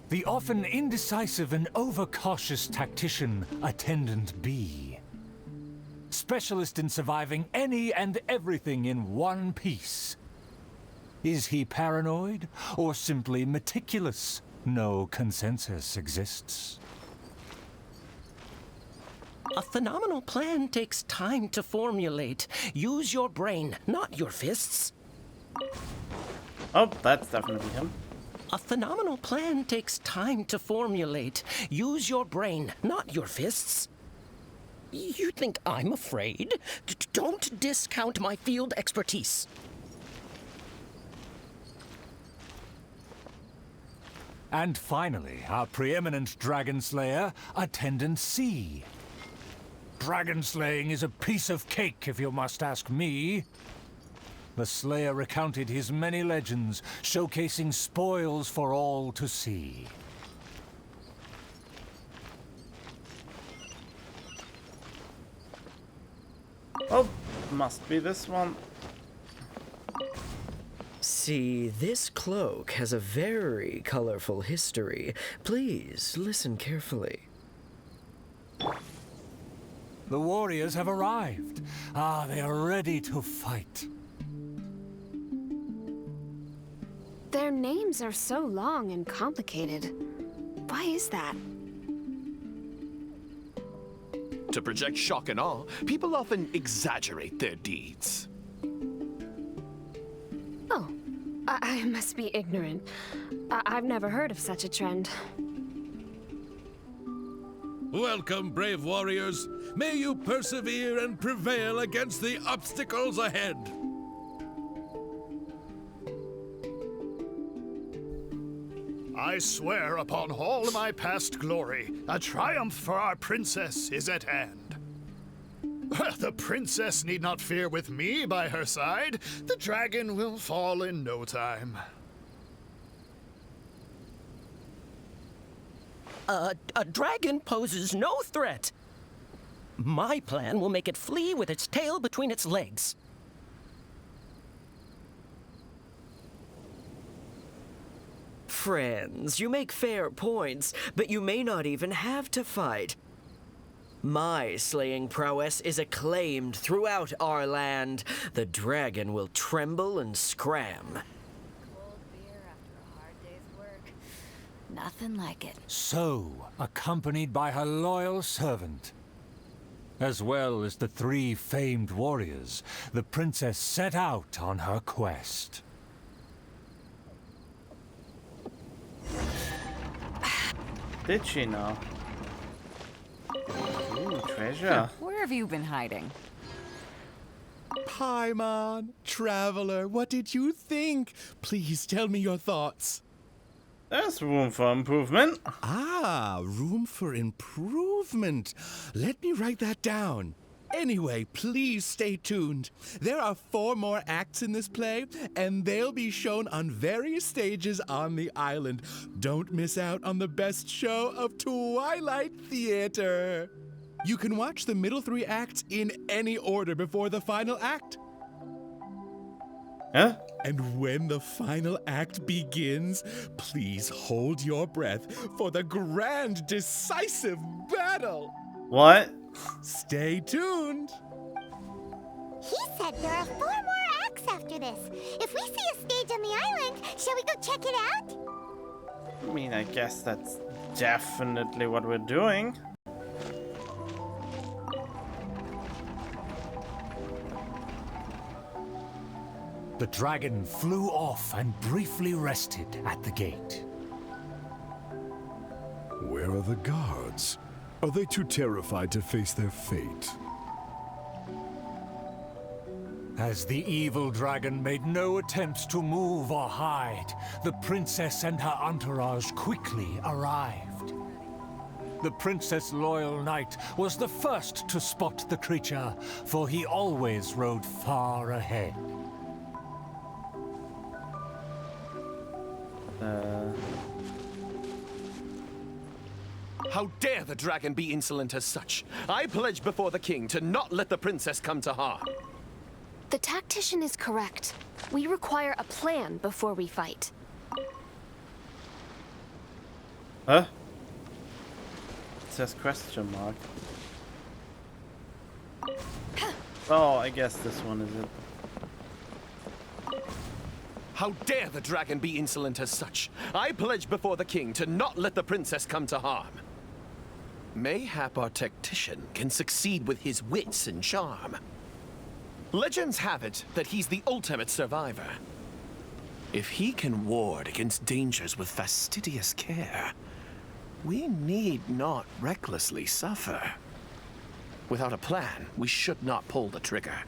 The often indecisive and overcautious tactician, Attendant B. Specialist in surviving any and everything in one piece. Is he paranoid or simply meticulous? No consensus exists. A phenomenal plan takes time to formulate. Use your brain, not your fists. Oh, that's definitely him. A phenomenal plan takes time to formulate. Use your brain, not your fists. You think I'm afraid? Don't discount my field expertise. And finally, our preeminent dragon slayer, Attendant C. Dragon slaying is a piece of cake, if you must ask me. The slayer recounted his many legends, showcasing spoils for all to see. Oh, must be this one. See, this cloak has a very colorful history. Please listen carefully. The warriors have arrived. They are ready to fight. Their names are so long and complicated. Why is that? To project shock and awe, people often exaggerate their deeds. Oh, I must be ignorant. I've never heard of such a trend. Welcome, brave warriors. May you persevere and prevail against the obstacles ahead. I swear upon all my past glory, a triumph for our princess is at hand. The princess need not fear with me by her side. The dragon will fall in no time. A dragon poses no threat. My plan will make it flee with its tail between its legs. Friends, you make fair points, but you may not even have to fight. My slaying prowess is acclaimed throughout our land. The dragon will tremble and scram. Nothing like it. So, accompanied by her loyal servant, as well as the 3 famed warriors, the princess set out on her quest. Did she know? Ooh, treasure. Where have you been hiding? Paimon, traveler, what did you think? Please tell me your thoughts. There's room for improvement. Ah, room for improvement. Let me write that down. Anyway, please stay tuned. There are 4 more acts in this play, and they'll be shown on various stages on the island. Don't miss out on the best show of Twilight Theater. You can watch the middle 3 acts in any order before the final act. Huh? And when the final act begins, please hold your breath for the grand, decisive battle. What? Stay tuned. He said there are 4 more acts after this. If we see a stage on the island, shall we go check it out? I mean, I guess that's definitely what we're doing. The dragon flew off and briefly rested at the gate. Where are the guards? Are they too terrified to face their fate? As the evil dragon made no attempts to move or hide, the princess and her entourage quickly arrived. The Princess Loyal Knight was the first to spot the creature, for he always rode far ahead. How dare the dragon be insolent as such? I pledge before the king to not let the princess come to harm. The tactician is correct. We require a plan before we fight. Huh? It says question mark. Oh, I guess this one is it. How dare the dragon be insolent as such? I pledge before the king to not let the princess come to harm. Mayhap our tactician can succeed with his wits and charm. Legends have it that he's the ultimate survivor. If he can ward against dangers with fastidious care, we need not recklessly suffer. Without a plan, we should not pull the trigger.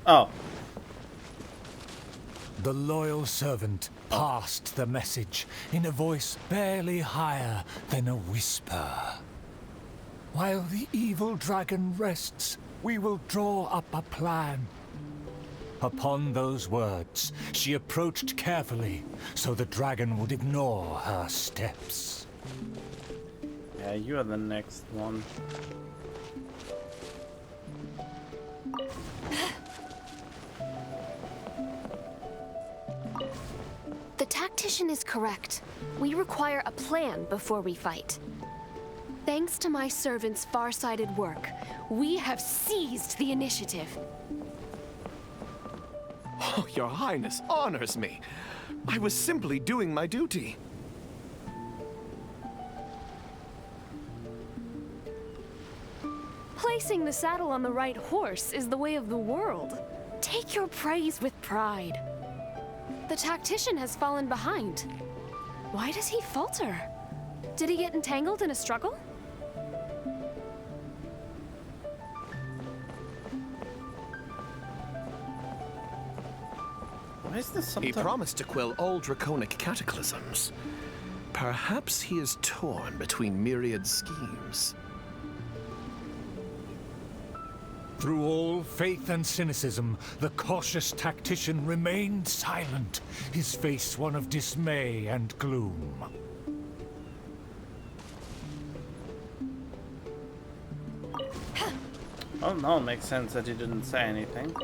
Oh. The loyal servant passed the message in a voice barely higher than a whisper. While the evil dragon rests, we will draw up a plan. Upon those words, she approached carefully, so the dragon would ignore her steps. Yeah, you are the next one. The tactician is correct. We require a plan before we fight. Thanks to my servant's far-sighted work, we have seized the initiative. Oh, your highness honors me. I was simply doing my duty. Placing the saddle on the right horse is the way of the world. Take your praise with pride. The tactician has fallen behind. Why does he falter? Did he get entangled in a struggle? Why is this He promised to quell all draconic cataclysms. Perhaps he is torn between myriad schemes. Through all faith and cynicism, the cautious tactician remained silent, his face one of dismay and gloom. Oh no, it makes sense that he didn't say anything.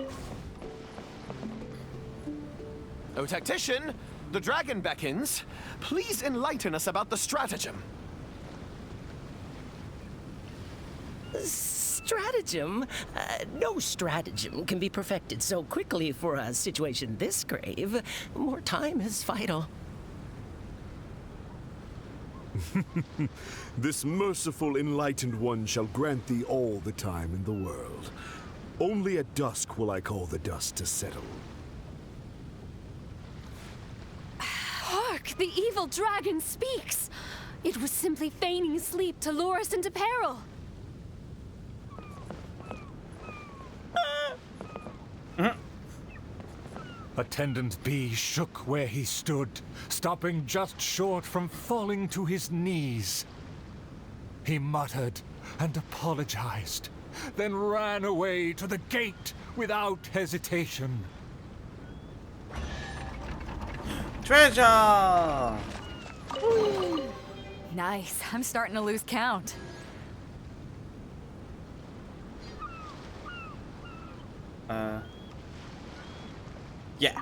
Oh, tactician, the dragon beckons. Please enlighten us about the stratagem. Stratagem? No stratagem can be perfected so quickly for a situation this grave. More time is vital. This merciful enlightened one shall grant thee all the time in the world. Only at dusk will I call the dust to settle. Hark! The evil dragon speaks! It was simply feigning sleep to lure us into peril. Attendant B shook where he stood, stopping just short from falling to his knees. He muttered and apologized, then ran away to the gate without hesitation. Treasure! Nice. I'm starting to lose count. Yeah.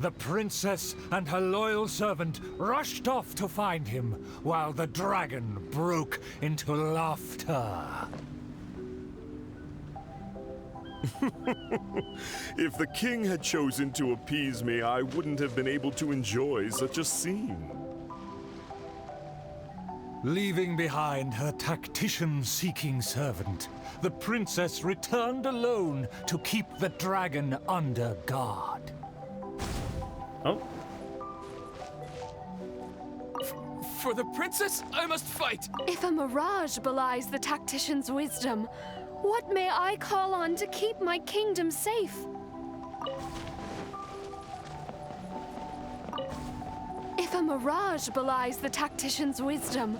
The princess and her loyal servant rushed off to find him, while the dragon broke into laughter. If the king had chosen to appease me, I wouldn't have been able to enjoy such a scene. Leaving behind her tactician-seeking servant, the princess returned alone to keep the dragon under guard. Oh. For the princess, I must fight! If a mirage belies the tactician's wisdom, what may I call on to keep my kingdom safe? If a mirage belies the tactician's wisdom,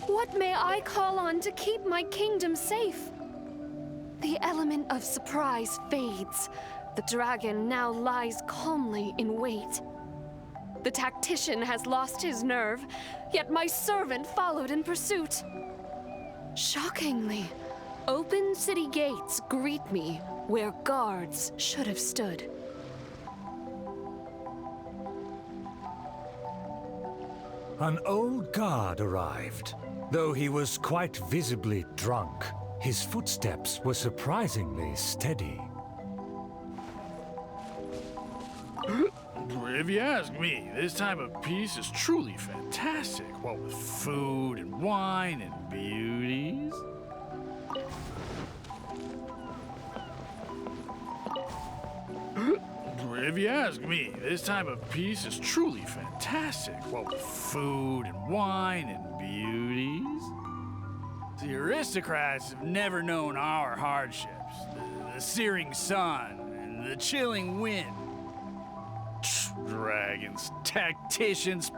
what may I call on to keep my kingdom safe? The element of surprise fades. The dragon now lies calmly in wait. The tactician has lost his nerve, yet my servant followed in pursuit. Shockingly, open city gates greet me where guards should have stood. An old guard arrived. Though he was quite visibly drunk, his footsteps were surprisingly steady. If you ask me, this time of peace is truly fantastic. What with food and wine and beauties. If you ask me, this time of peace is truly fantastic. What with food and wine and beauties. The aristocrats have never known our hardships. The searing sun and the chilling wind. Dragons, tacticians,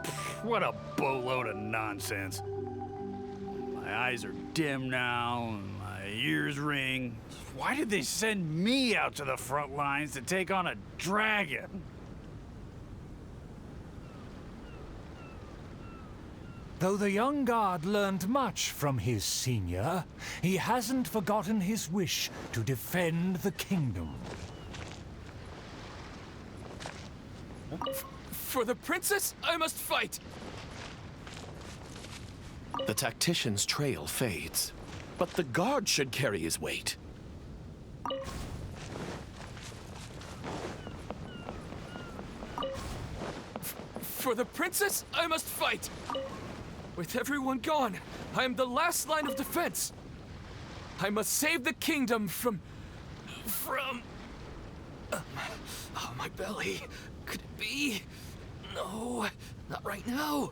what a boatload of nonsense. My eyes are dim now, and my ears ring. Why did they send me out to the front lines to take on a dragon? Though the young guard learned much from his senior, he hasn't forgotten his wish to defend the kingdom. For the princess, I must fight! The tactician's trail fades, but the guard should carry his weight. For the princess, I must fight! With everyone gone, I am the last line of defense. I must save the kingdom from... Oh, my belly. Could it be? No, not right now.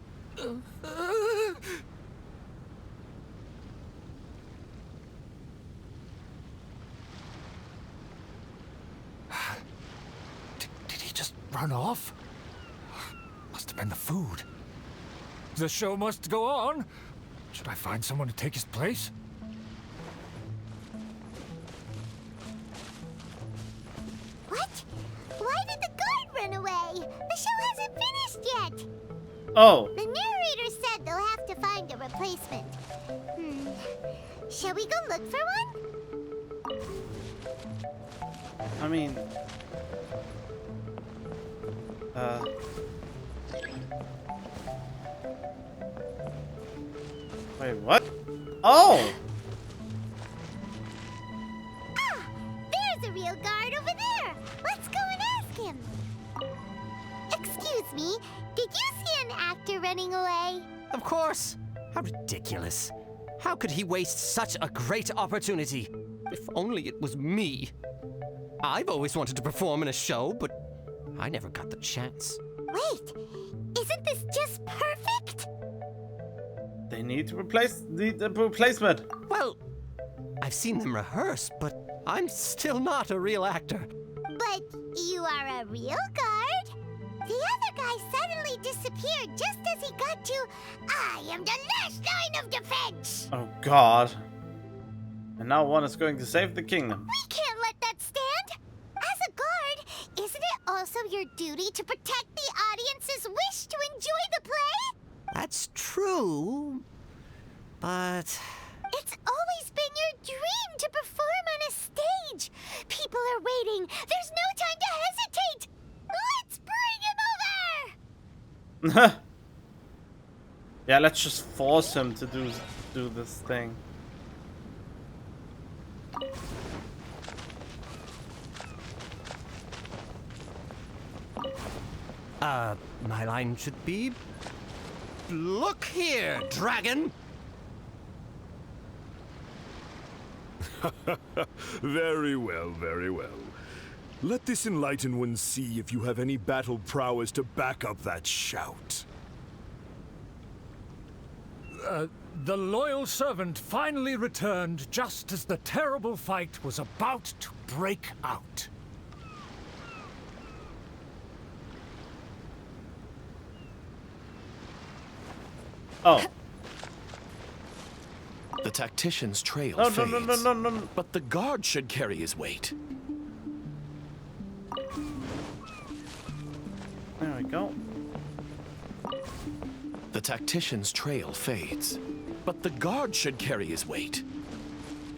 Did he just run off? Must have been the food. The show must go on. Should I find someone to take his place? What? Why did the guard run away? The show hasn't finished yet. Oh. The narrator said they'll have to find a replacement. Shall we go look for one? I mean... Wait, what? Oh! Ah! There's a real guard over there! Let's go and ask him! Excuse me, did you see an actor running away? Of course! How ridiculous. How could he waste such a great opportunity? If only it was me. I've always wanted to perform in a show, but I never got the chance. Wait, isn't this just perfect? They need to replace the replacement. Well, I've seen them rehearse, but I'm still not a real actor. But you are a real guard? The other guy suddenly disappeared just as he got to, I am the last line of defense! Oh god. And now one is going to save the kingdom. We can't let that stand! As a guard, isn't it also your duty to protect the audience's wish to enjoy the play? That's true, but... It's always been your dream to perform on a stage! People are waiting! There's no time to hesitate! Let's bring him over! Yeah, let's just force him to do this thing. My line should be... Look here, dragon! Very well, very well. Let this enlightened one see if you have any battle prowess to back up that shout. The loyal servant finally returned just as the terrible fight was about to break out. Oh. The tactician's trail No, fades, no. but the guard should carry his weight. There we go. The tactician's trail fades, but the guard should carry his weight.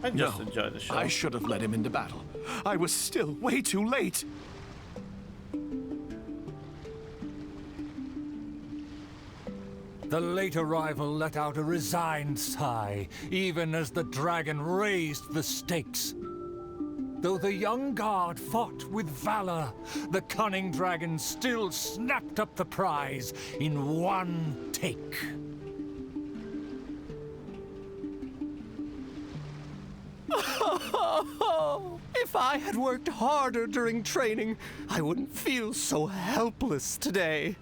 I just enjoy the show. I should have led him into battle. I was still way too late. The late arrival let out a resigned sigh, even as the dragon raised the stakes. Though the young guard fought with valor, the cunning dragon still snapped up the prize in one take. If I had worked harder during training, I wouldn't feel so helpless today.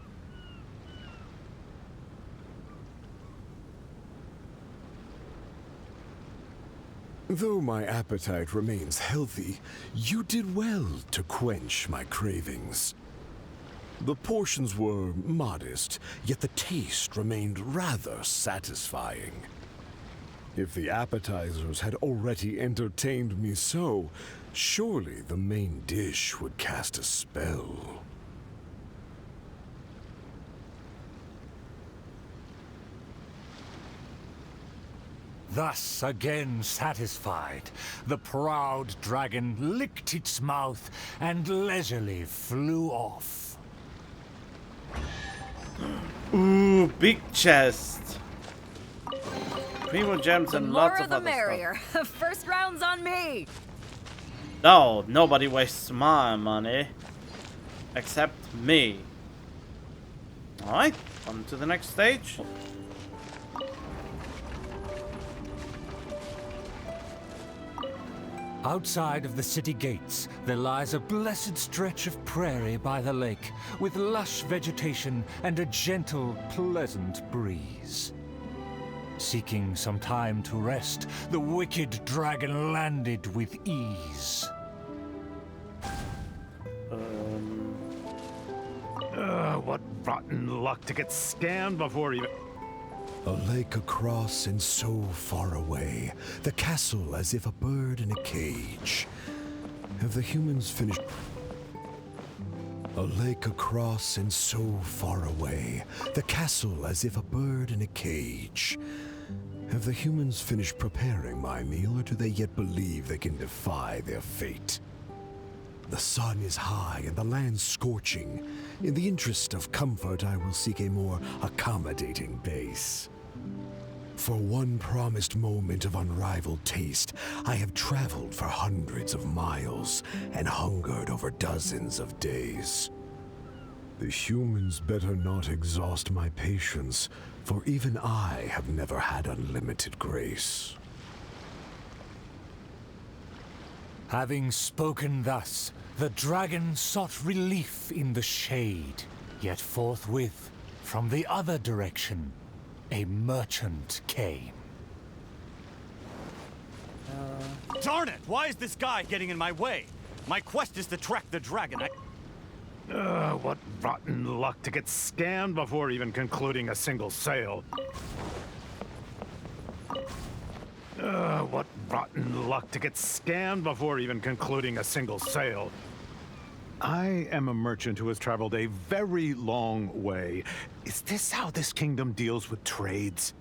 Though my appetite remains healthy, you did well to quench my cravings. The portions were modest, yet the taste remained rather satisfying. If the appetizers had already entertained me so, surely the main dish would cast a spell. Thus, again satisfied, the proud dragon licked its mouth and leisurely flew off. Ooh, big chest. Primo gems The and more lots of the other merrier. First round's on me. stuff. No, nobody wastes my money. Except me. Alright, on to the next stage. Outside of the city gates, there lies a blessed stretch of prairie by the lake, with lush vegetation and a gentle, pleasant breeze. Seeking some time to rest, the wicked dragon landed with ease. What rotten luck to get scammed before even... A lake across and so far away, the castle as if a bird in a cage. Have the humans finished? A lake across and so far away, the castle as if a bird in a cage. Have the humans finished preparing my meal, or do they yet believe they can defy their fate? The sun is high and the land scorching. In the interest of comfort, I will seek a more accommodating base. For one promised moment of unrivaled taste, I have traveled for hundreds of miles and hungered over dozens of days. The humans better not exhaust my patience, for even I have never had unlimited grace. Having spoken thus, the dragon sought relief in the shade, yet forthwith, from the other direction, a merchant came. Darn it! Why is this guy getting in my way? My quest is to track the dragon. What rotten luck to get scammed before even concluding a single sale. What rotten luck to get scammed before even concluding a single sale. I am a merchant who has traveled a very long way. Is this how this kingdom deals with trades?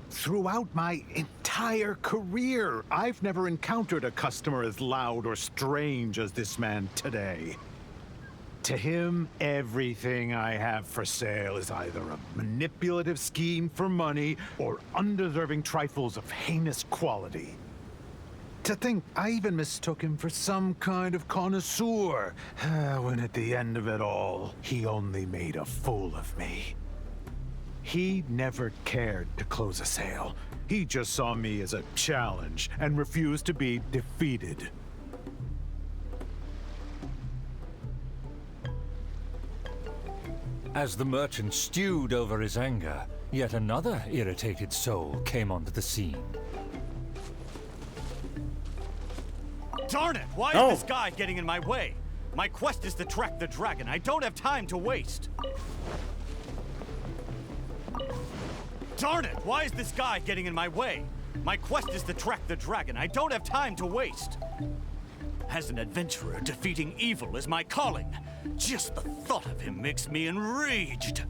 Throughout my entire career, I've never encountered a customer as loud or strange as this man today. To him, everything I have for sale is either a manipulative scheme for money or undeserving trifles of heinous quality. To think I even mistook him for some kind of connoisseur, when at the end of it all, he only made a fool of me. He never cared to close a sale. He just saw me as a challenge and refused to be defeated. As the merchant stewed over his anger, yet another irritated soul came onto the scene. Darn it! Why is this guy getting in my way? My quest is to track the dragon. I don't have time to waste. Darn it! Why is this guy getting in my way? My quest is to track the dragon. I don't have time to waste. As an adventurer, defeating evil is my calling. Just the thought of him makes me enraged.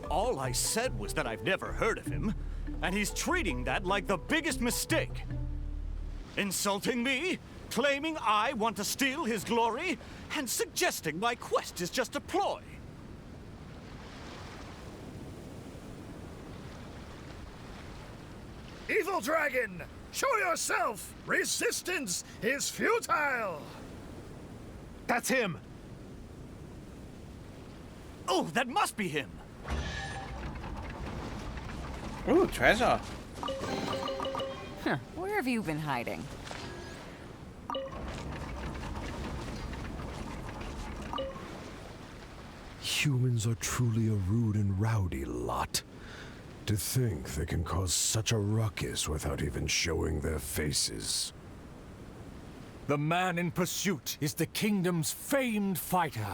All I said was that I've never heard of him, and he's treating that like the biggest mistake. Insulting me, claiming I want to steal his glory, and suggesting my quest is just a ploy. Evil dragon, show yourself! Resistance is futile! That's him! Oh, that must be him! Ooh, treasure. Huh, where have you been hiding? Humans are truly a rude and rowdy lot. To think they can cause such a ruckus without even showing their faces. The man in pursuit is the kingdom's famed fighter.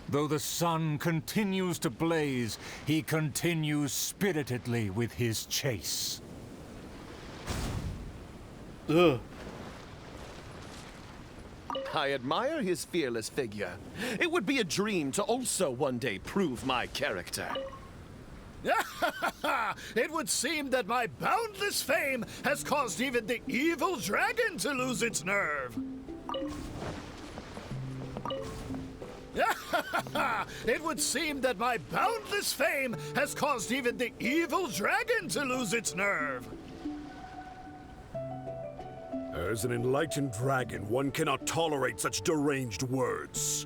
Though the sun continues to blaze, he continues spiritedly with his chase. Ugh. I admire his fearless figure. It would be a dream to also one day prove my character. It would seem that my boundless fame has caused even the evil dragon to lose its nerve. It would seem that my boundless fame has caused even the evil dragon to lose its nerve. As an enlightened dragon, one cannot tolerate such deranged words.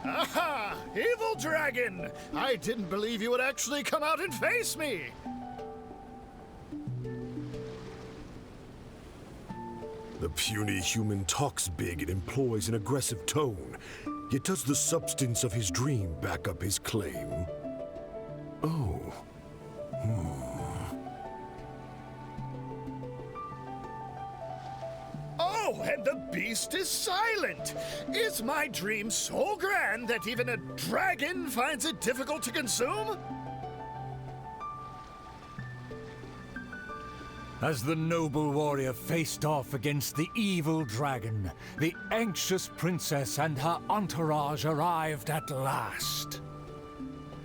Aha! Evil dragon! I didn't believe you would actually come out and face me! The puny human talks big and employs an aggressive tone, yet does the substance of his dream back up his claim? Oh. Oh, and the beast is silent! Is my dream so grand that even a dragon finds it difficult to consume? As the noble warrior faced off against the evil dragon, the anxious princess and her entourage arrived at last.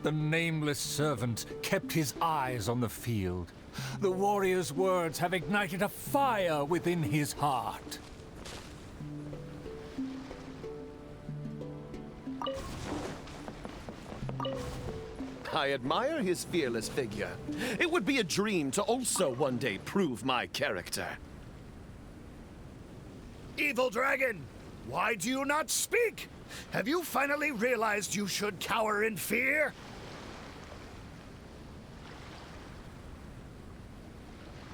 The nameless servant kept his eyes on the field. The warrior's words have ignited a fire within his heart. I admire his fearless figure. It would be a dream to also one day prove my character. Evil dragon, why do you not speak? Have you finally realized you should cower in fear?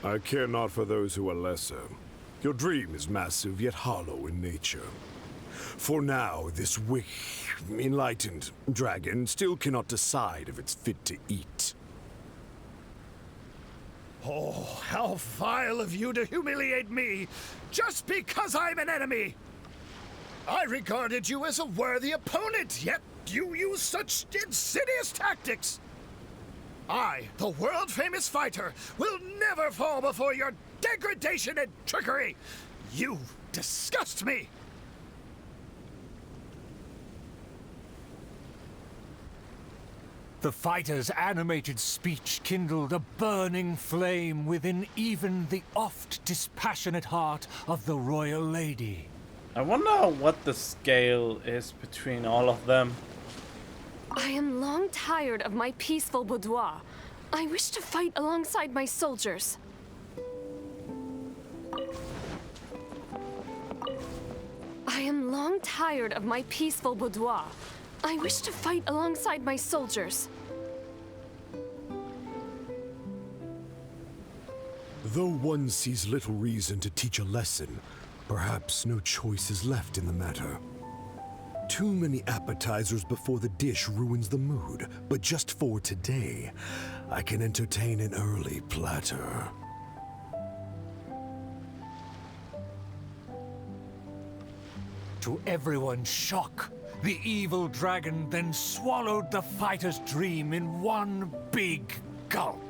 I care not for those who are lesser. Your dream is massive, yet hollow in nature. For now, this enlightened dragon still cannot decide if it's fit to eat. Oh, how vile of you to humiliate me, just because I'm an enemy! I regarded you as a worthy opponent, yet you use such insidious tactics! I, the world-famous fighter, will never fall before your degradation and trickery! You disgust me! The fighter's animated speech kindled a burning flame within even the oft dispassionate heart of the royal lady. I wonder what the scale is between all of them. I am long tired of my peaceful boudoir. I wish to fight alongside my soldiers. I am long tired of my peaceful boudoir. I wish to fight alongside my soldiers. Though one sees little reason to teach a lesson, Perhaps no choice is left in the matter. Too many appetizers before the dish ruins the mood, but just for today, I can entertain an early platter. To everyone's shock, the evil dragon then swallowed the fighter's dream in one big gulp.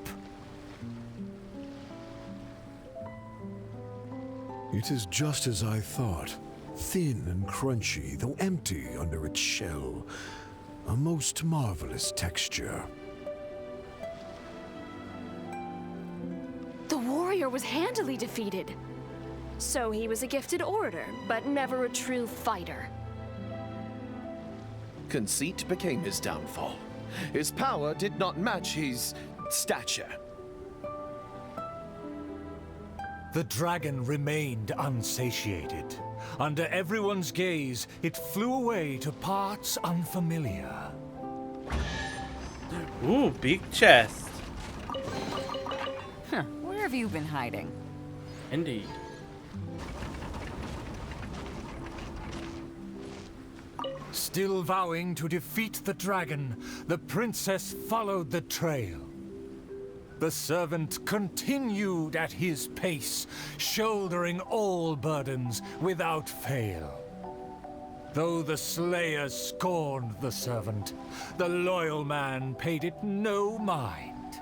It is just as I thought. Thin and crunchy, though empty under its shell. A most marvelous texture. The warrior was handily defeated. So he was a gifted orator, but never a true fighter. Conceit became his downfall. His power did not match his stature. The dragon remained unsatiated. Under everyone's gaze, it flew away to parts unfamiliar. Ooh, big chest. Huh, where have you been hiding? Indeed. Still vowing to defeat the dragon, the princess followed the trail. The servant continued at his pace, shouldering all burdens without fail. Though the slayer scorned the servant, the loyal man paid it no mind.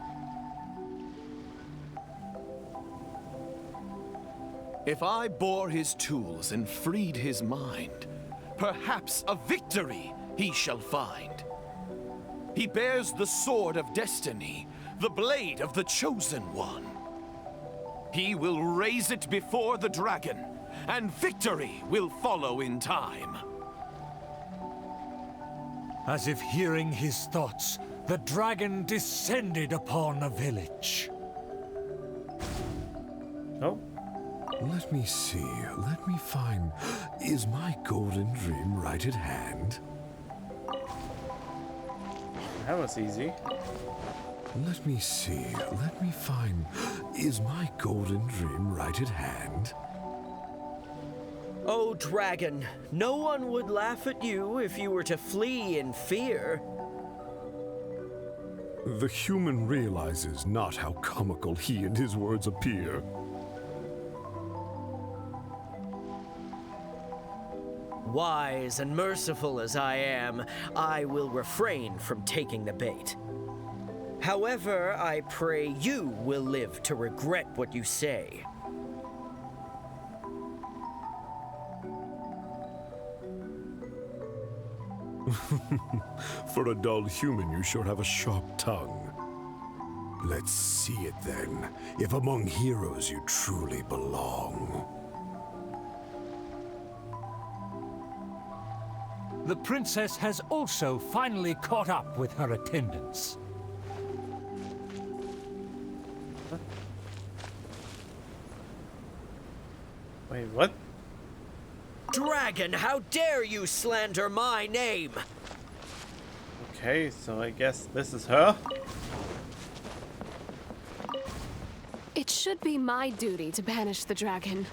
If I bore his tools and freed his mind, perhaps a victory he shall find. He bears the sword of destiny, the blade of the chosen one. He will raise it before the dragon, and victory will follow in time. As if hearing his thoughts, the dragon descended upon a village. Oh. Let me see. Let me find... Is my golden dream right at hand? That was easy. Let me see. Let me find... Is my golden dream right at hand? Oh, dragon, no one would laugh at you if you were to flee in fear. The human realizes not how comical he and his words appear. Wise and merciful as I am, I will refrain from taking the bait. However, I pray you will live to regret what you say. For a dull human, you sure have a sharp tongue. Let's see it then, if among heroes you truly belong. The princess has also finally caught up with her attendants. Wait, what? Dragon, how dare you slander my name? Okay, so I guess this is her. It should be my duty to banish the dragon.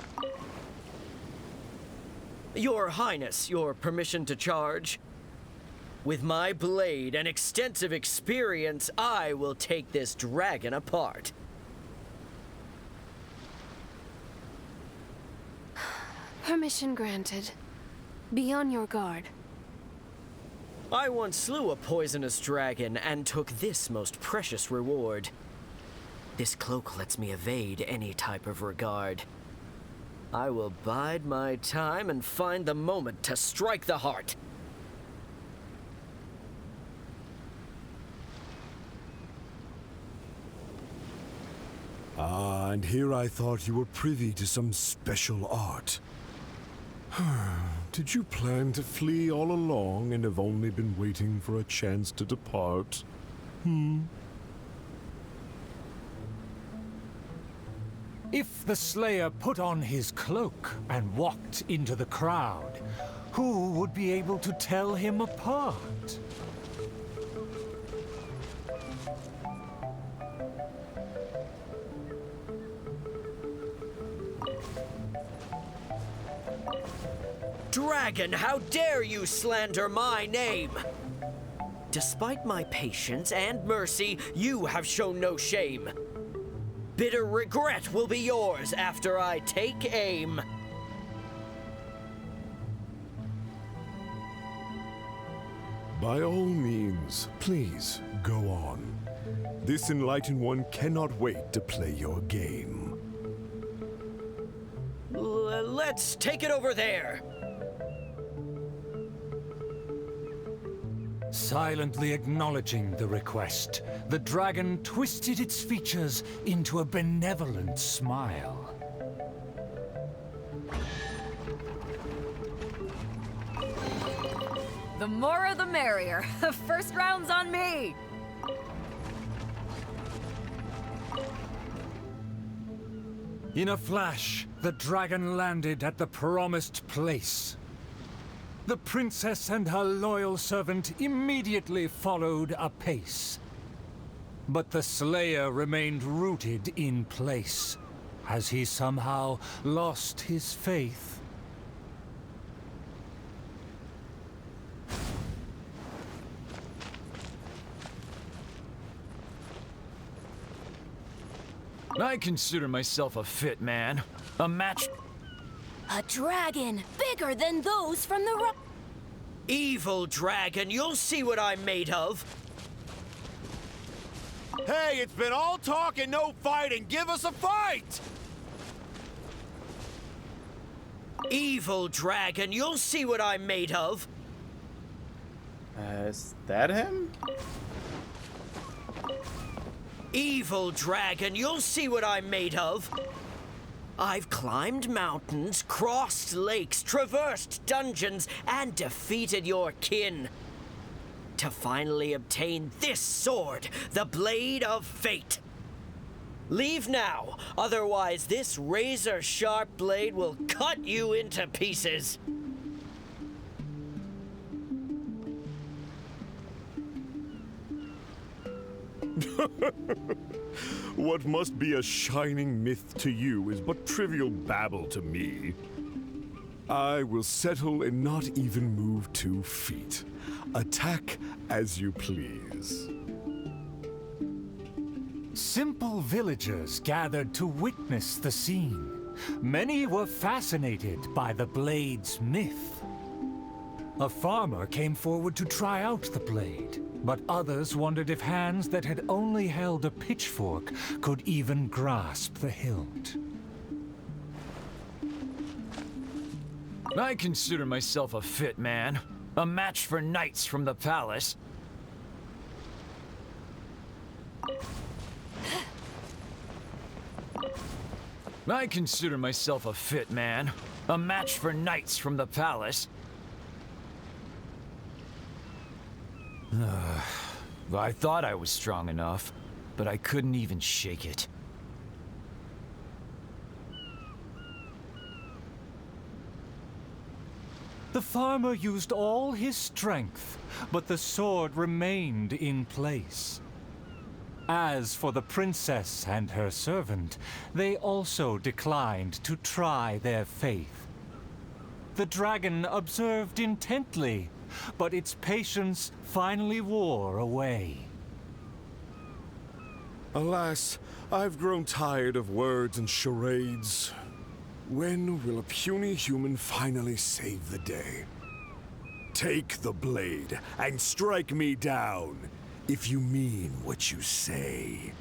Your Highness, your permission to charge? With my blade and extensive experience, I will take this dragon apart. Permission granted. Be on your guard. I once slew a poisonous dragon and took this most precious reward. This cloak lets me evade any type of regard. I will bide my time and find the moment to strike the heart. Ah, and here I thought you were privy to some special art. Did you plan to flee all along and have only been waiting for a chance to depart? If the Slayer put on his cloak and walked into the crowd, who would be able to tell him apart? Dragon, how dare you slander my name? Despite my patience and mercy, you have shown no shame. Bitter regret will be yours after I take aim. By all means, please, go on. This enlightened one cannot wait to play your game. Let's take it over there. Silently acknowledging the request, the dragon twisted its features into a benevolent smile. The more the merrier. First round's on me. In a flash, the dragon landed at the promised place. The princess and her loyal servant immediately followed apace. But the slayer remained rooted in place, as he somehow lost his faith. I consider myself a fit man. A match... A dragon bigger than those from the Evil dragon, you'll see what I'm made of. Hey, it's been all talk and no fighting. Give us a fight! Evil dragon, you'll see what I'm made of. Is that him? Evil dragon, you'll see what I'm made of. I've climbed mountains, crossed lakes, traversed dungeons, and defeated your kin. To finally obtain this sword, the Blade of Fate. Leave now, otherwise this razor-sharp blade will cut you into pieces. What must be a shining myth to you is but trivial babble to me. I will settle and not even move 2 feet. Attack as you please. Simple villagers gathered to witness the scene. Many were fascinated by the blade's myth. A farmer came forward to try out the blade, but others wondered if hands that had only held a pitchfork could even grasp the hilt. I consider myself a fit man. A match for knights from the palace. I consider myself a fit man. A match for knights from the palace. I thought I was strong enough, but I couldn't even shake it. The farmer used all his strength, but the sword remained in place. As for the princess and her servant, they also declined to try their faith. The dragon observed intently, but its patience finally wore away. Alas, I've grown tired of words and charades. When will a puny human finally save the day? Take the blade and strike me down, if you mean what you say.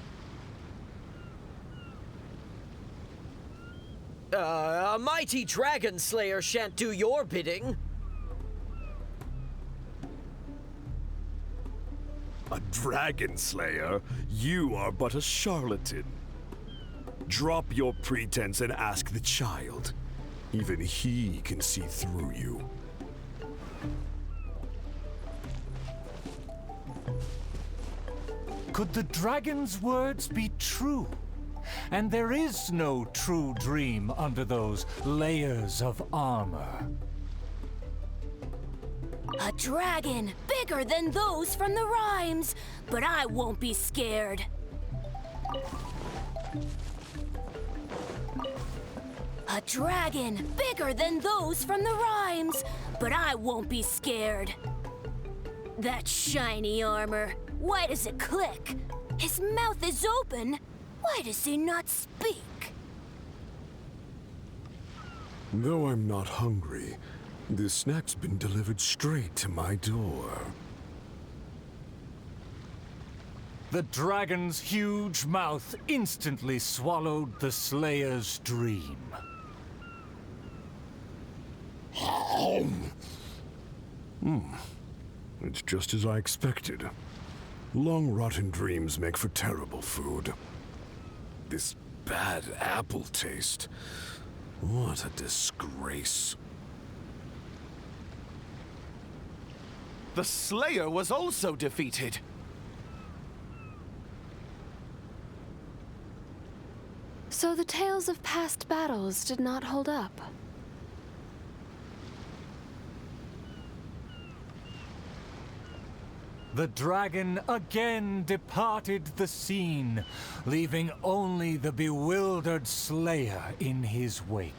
A mighty dragon slayer shan't do your bidding. A dragon slayer? You are but a charlatan. Drop your pretense and ask the child. Even he can see through you. Could the dragon's words be true? And there is no true dream under those layers of armor. A dragon bigger than those from the rhymes, but I won't be A dragon bigger than those from the rhymes, but I won't be scared. That shiny armor, why does it click? His mouth is open, why does he not speak? Though I'm not hungry, this snack's been delivered straight to my door. The dragon's huge mouth instantly swallowed the Slayer's dream. It's just as I expected. Long rotten dreams make for terrible food. This bad apple taste. What a disgrace. The Slayer was also defeated. So the tales of past battles did not hold up. The dragon again departed the scene, leaving only the bewildered Slayer in his wake.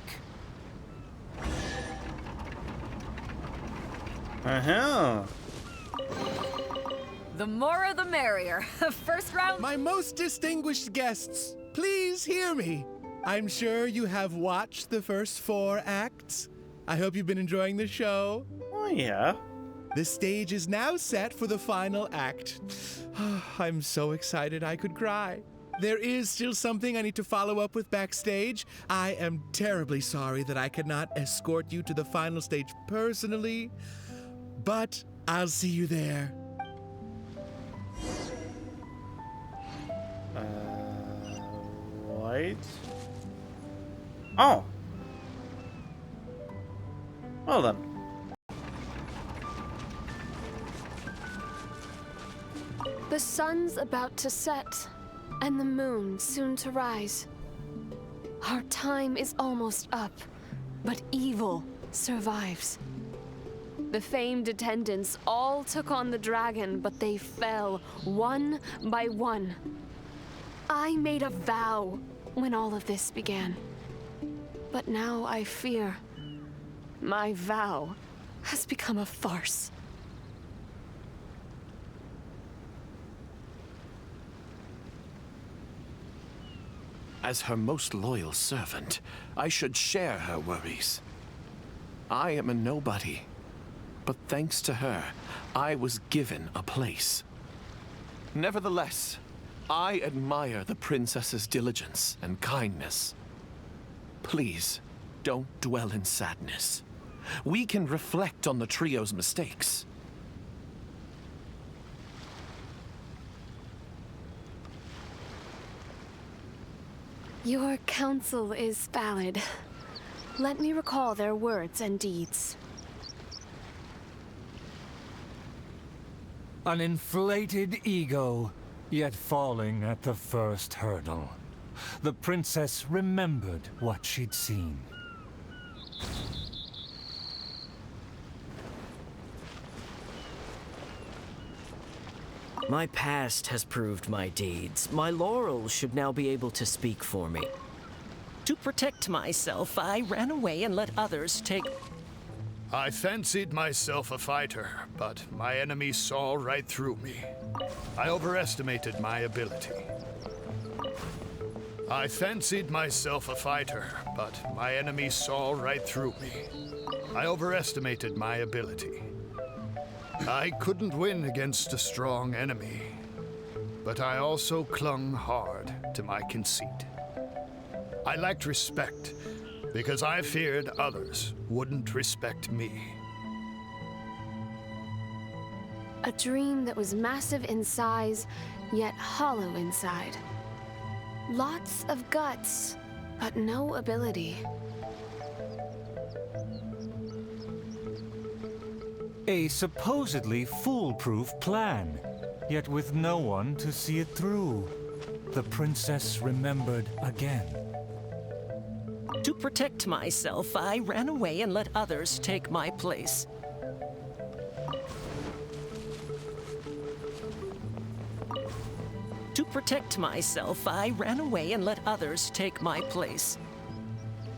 The more the merrier. First round. My most distinguished guests, please hear me. I'm sure you have watched the first 4 acts. I hope you've been enjoying the show. Oh, yeah. The stage is now set for the final act. I'm so excited I could cry. There is still something I need to follow up with backstage. I am terribly sorry that I cannot escort you to the final stage personally, but I'll see you there. Right. Oh. Well then. The sun's about to set, and the moon soon to rise. Our time is almost up, but evil survives. The famed attendants all took on the dragon, but they fell one by one. I made a vow when all of this began. But now I fear my vow has become a farce. As her most loyal servant, I should share her worries. I am a nobody, but thanks to her, I was given a place. Nevertheless, I admire the princess's diligence and kindness. Please, don't dwell in sadness. We can reflect on the trio's mistakes. Your counsel is valid. Let me recall their words and deeds. An inflated ego, yet falling at the first hurdle. The princess remembered what she'd seen. My past has proved my deeds. My laurels should now be able to speak for me. To protect myself, I ran away and let others take... I fancied myself a fighter, but my enemy saw right through me. I overestimated my ability. I fancied myself a fighter, but my enemy saw right through me. I overestimated my ability. I couldn't win against a strong enemy, but I also clung hard to my conceit. I lacked respect because I feared others wouldn't respect me. A dream that was massive in size, yet hollow inside. Lots of guts, but no ability. A supposedly foolproof plan, yet with no one to see it through. The princess remembered again. To protect myself, I ran away and let others take my place. To protect myself, I ran away and let others take my place.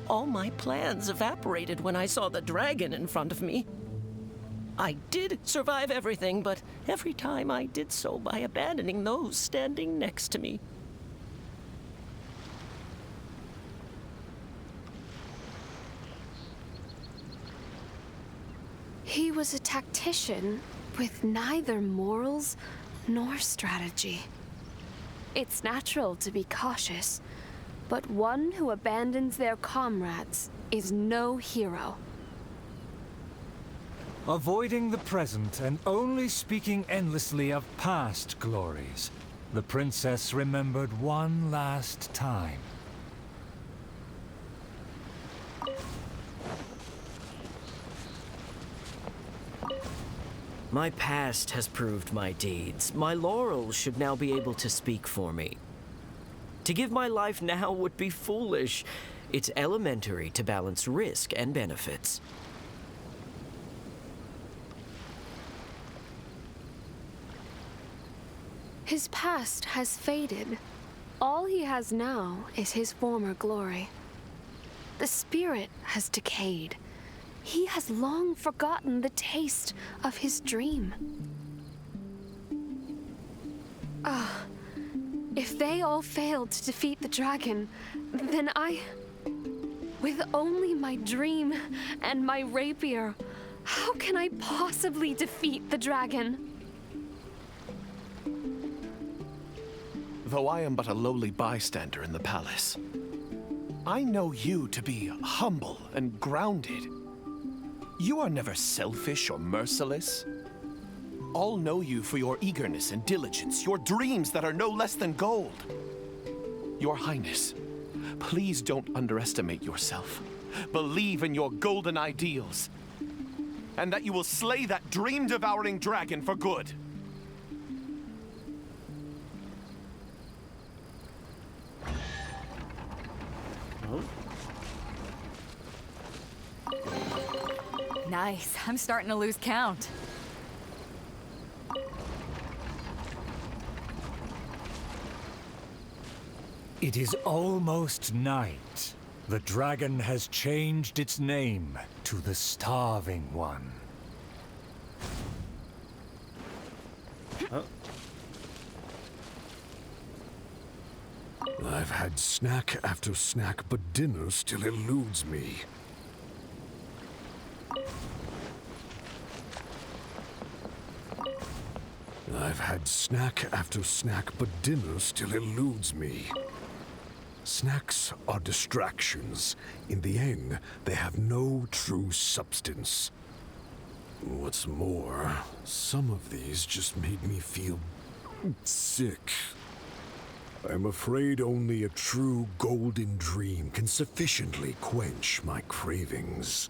All my plans evaporated when I saw the dragon in front of me. I did survive everything, but every time I did so by abandoning those standing next to me. He was a tactician with neither morals nor strategy. It's natural to be cautious, but one who abandons their comrades is no hero. Avoiding the present and only speaking endlessly of past glories, the princess remembered one last time. My past has proved my deeds. My laurels should now be able to speak for me. To give my life now would be foolish. It's elementary to balance risk and benefits. His past has faded. All he has now is his former glory. The spirit has decayed. He has long forgotten the taste of his dream. If they all failed to defeat the dragon, then with only my dream and my rapier, how can I possibly defeat the dragon? Though I am but a lowly bystander in the palace, I know you to be humble and grounded. You are never selfish or merciless. All know you for your eagerness and diligence, your dreams that are no less than gold. Your Highness, please don't underestimate yourself. Believe in your golden ideals, and that you will slay that dream-devouring dragon for good. Nice. I'm starting to lose count. It is almost night. The dragon has changed its name to the Starving One. I've had snack after snack, but dinner still eludes me. I've had snack after snack, but dinner still eludes me. Snacks are distractions. In the end, they have no true substance. What's more, some of these just made me feel sick. I'm afraid only a true golden dream can sufficiently quench my cravings.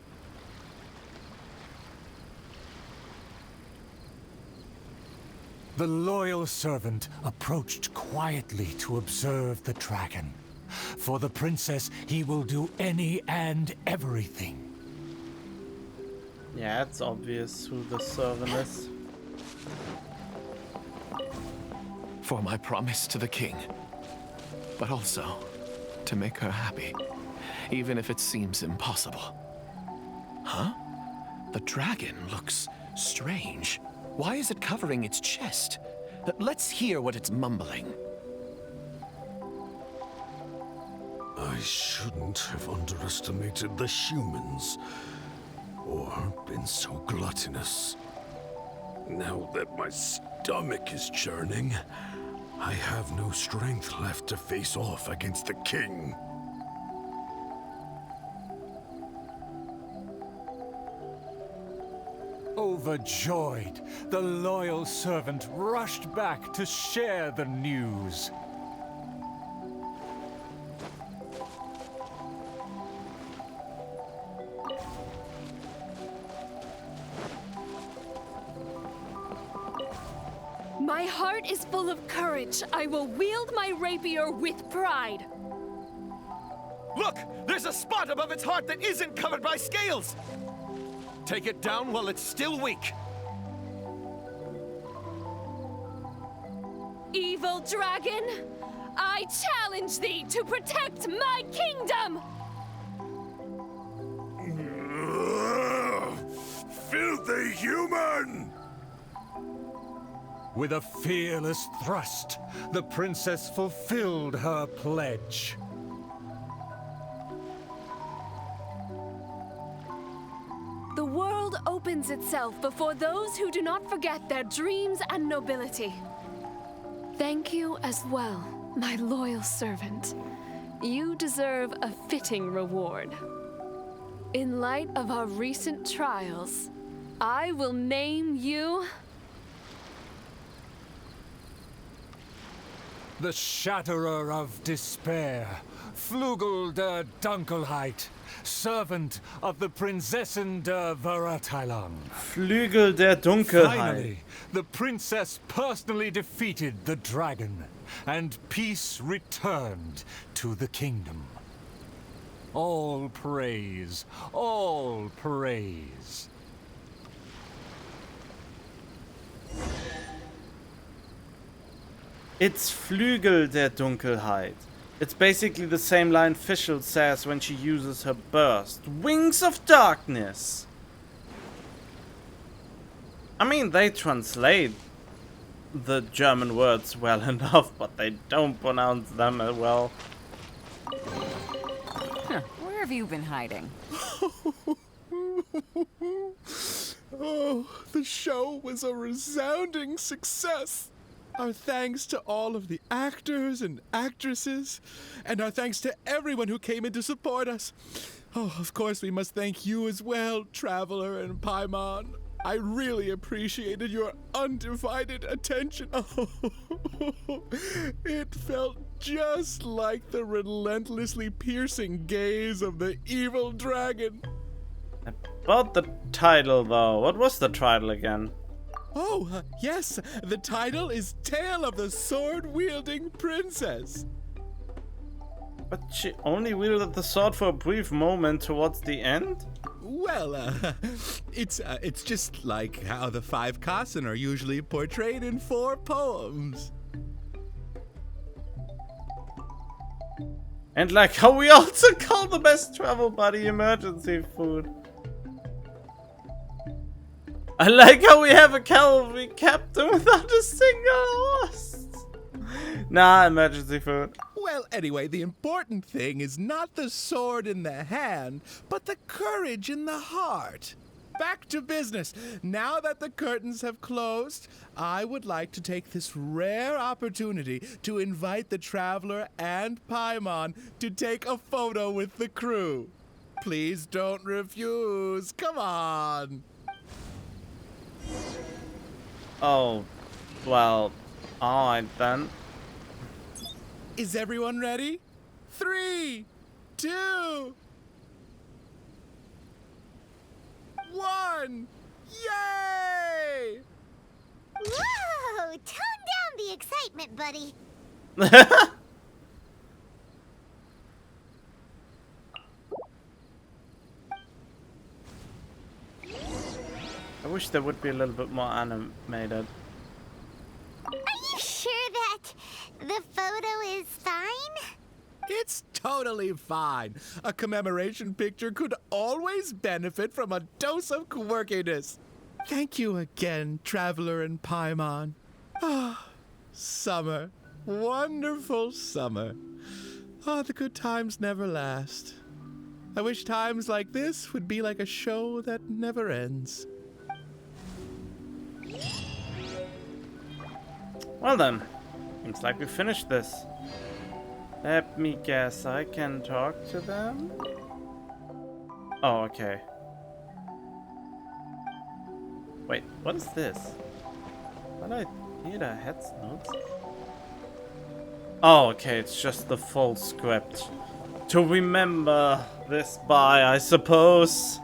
The loyal servant approached quietly to observe the dragon. For the princess, he will do any and everything. Yeah, it's obvious who the servant is. For my promise to the king, but also to make her happy, even if it seems impossible. Huh? The dragon looks strange. Why is it covering its chest? Let's hear what it's mumbling. I shouldn't have underestimated the humans, or been so gluttonous. Now that my stomach is churning, I have no strength left to face off against the king. Overjoyed, the loyal servant rushed back to share the news. My heart is full of courage. I will wield my rapier with pride. Look! There's a spot above its heart that isn't covered by scales! Take it down while it's still weak. Evil dragon, I challenge thee to protect my kingdom! human! With a fearless thrust, the princess fulfilled her pledge. The world opens itself before those who do not forget their dreams and nobility. Thank you as well, my loyal servant. You deserve a fitting reward. In light of our recent trials, I will name you... The Shatterer of Despair, Flugel der Dunkelheit, servant of the Prinzessin der Verurteilung. Flügel der Dunkelheit. Finally, the princess personally defeated the dragon, and peace returned to the kingdom. All praise, all praise. It's Flügel der Dunkelheit. It's basically the same line Fischl says when she uses her burst. Wings of Darkness! I mean, they translate the German words well enough, but they don't pronounce them as well. Huh, where have you been hiding? Oh, the show was a resounding success. Our thanks to all of the actors and actresses, and our thanks to everyone who came in to support us. Oh, of course, we must thank you as well, Traveler and Paimon. I really appreciated your undivided attention. Oh, it felt just like the relentlessly piercing gaze of the evil dragon. About the title, though. What was the title again? Oh, yes, the title is Tale of the Sword-Wielding Princess. But she only wielded the sword for a brief moment towards the end? Well, it's just like how the 5 Kassen are usually portrayed in 4 poems. And like how we also call the best travel buddy emergency food. I like how we have a cavalry captain without a single horse. Nah, emergency food. Well, anyway, the important thing is not the sword in the hand, but the courage in the heart. Back to business. Now that the curtains have closed, I would like to take this rare opportunity to invite the Traveler and Paimon to take a photo with the crew. Please don't refuse. Come on. Oh, well, alright then. Is everyone ready? 3, 2, 1, yay! Whoa! Tone down the excitement, buddy. I wish there would be a little bit more animated. Are you sure that the photo is fine? It's totally fine. A commemoration picture could always benefit from a dose of quirkiness. Thank you again, Traveler and Paimon. Ah, summer. Wonderful summer. Ah, the good times never last. I wish times like this would be like a show that never ends. Well then, seems like we finished this. Let me guess, I can talk to them? Oh, okay. Wait, what is this? What I need a head notes? Oh, okay, it's just the full script. To remember this by, I suppose.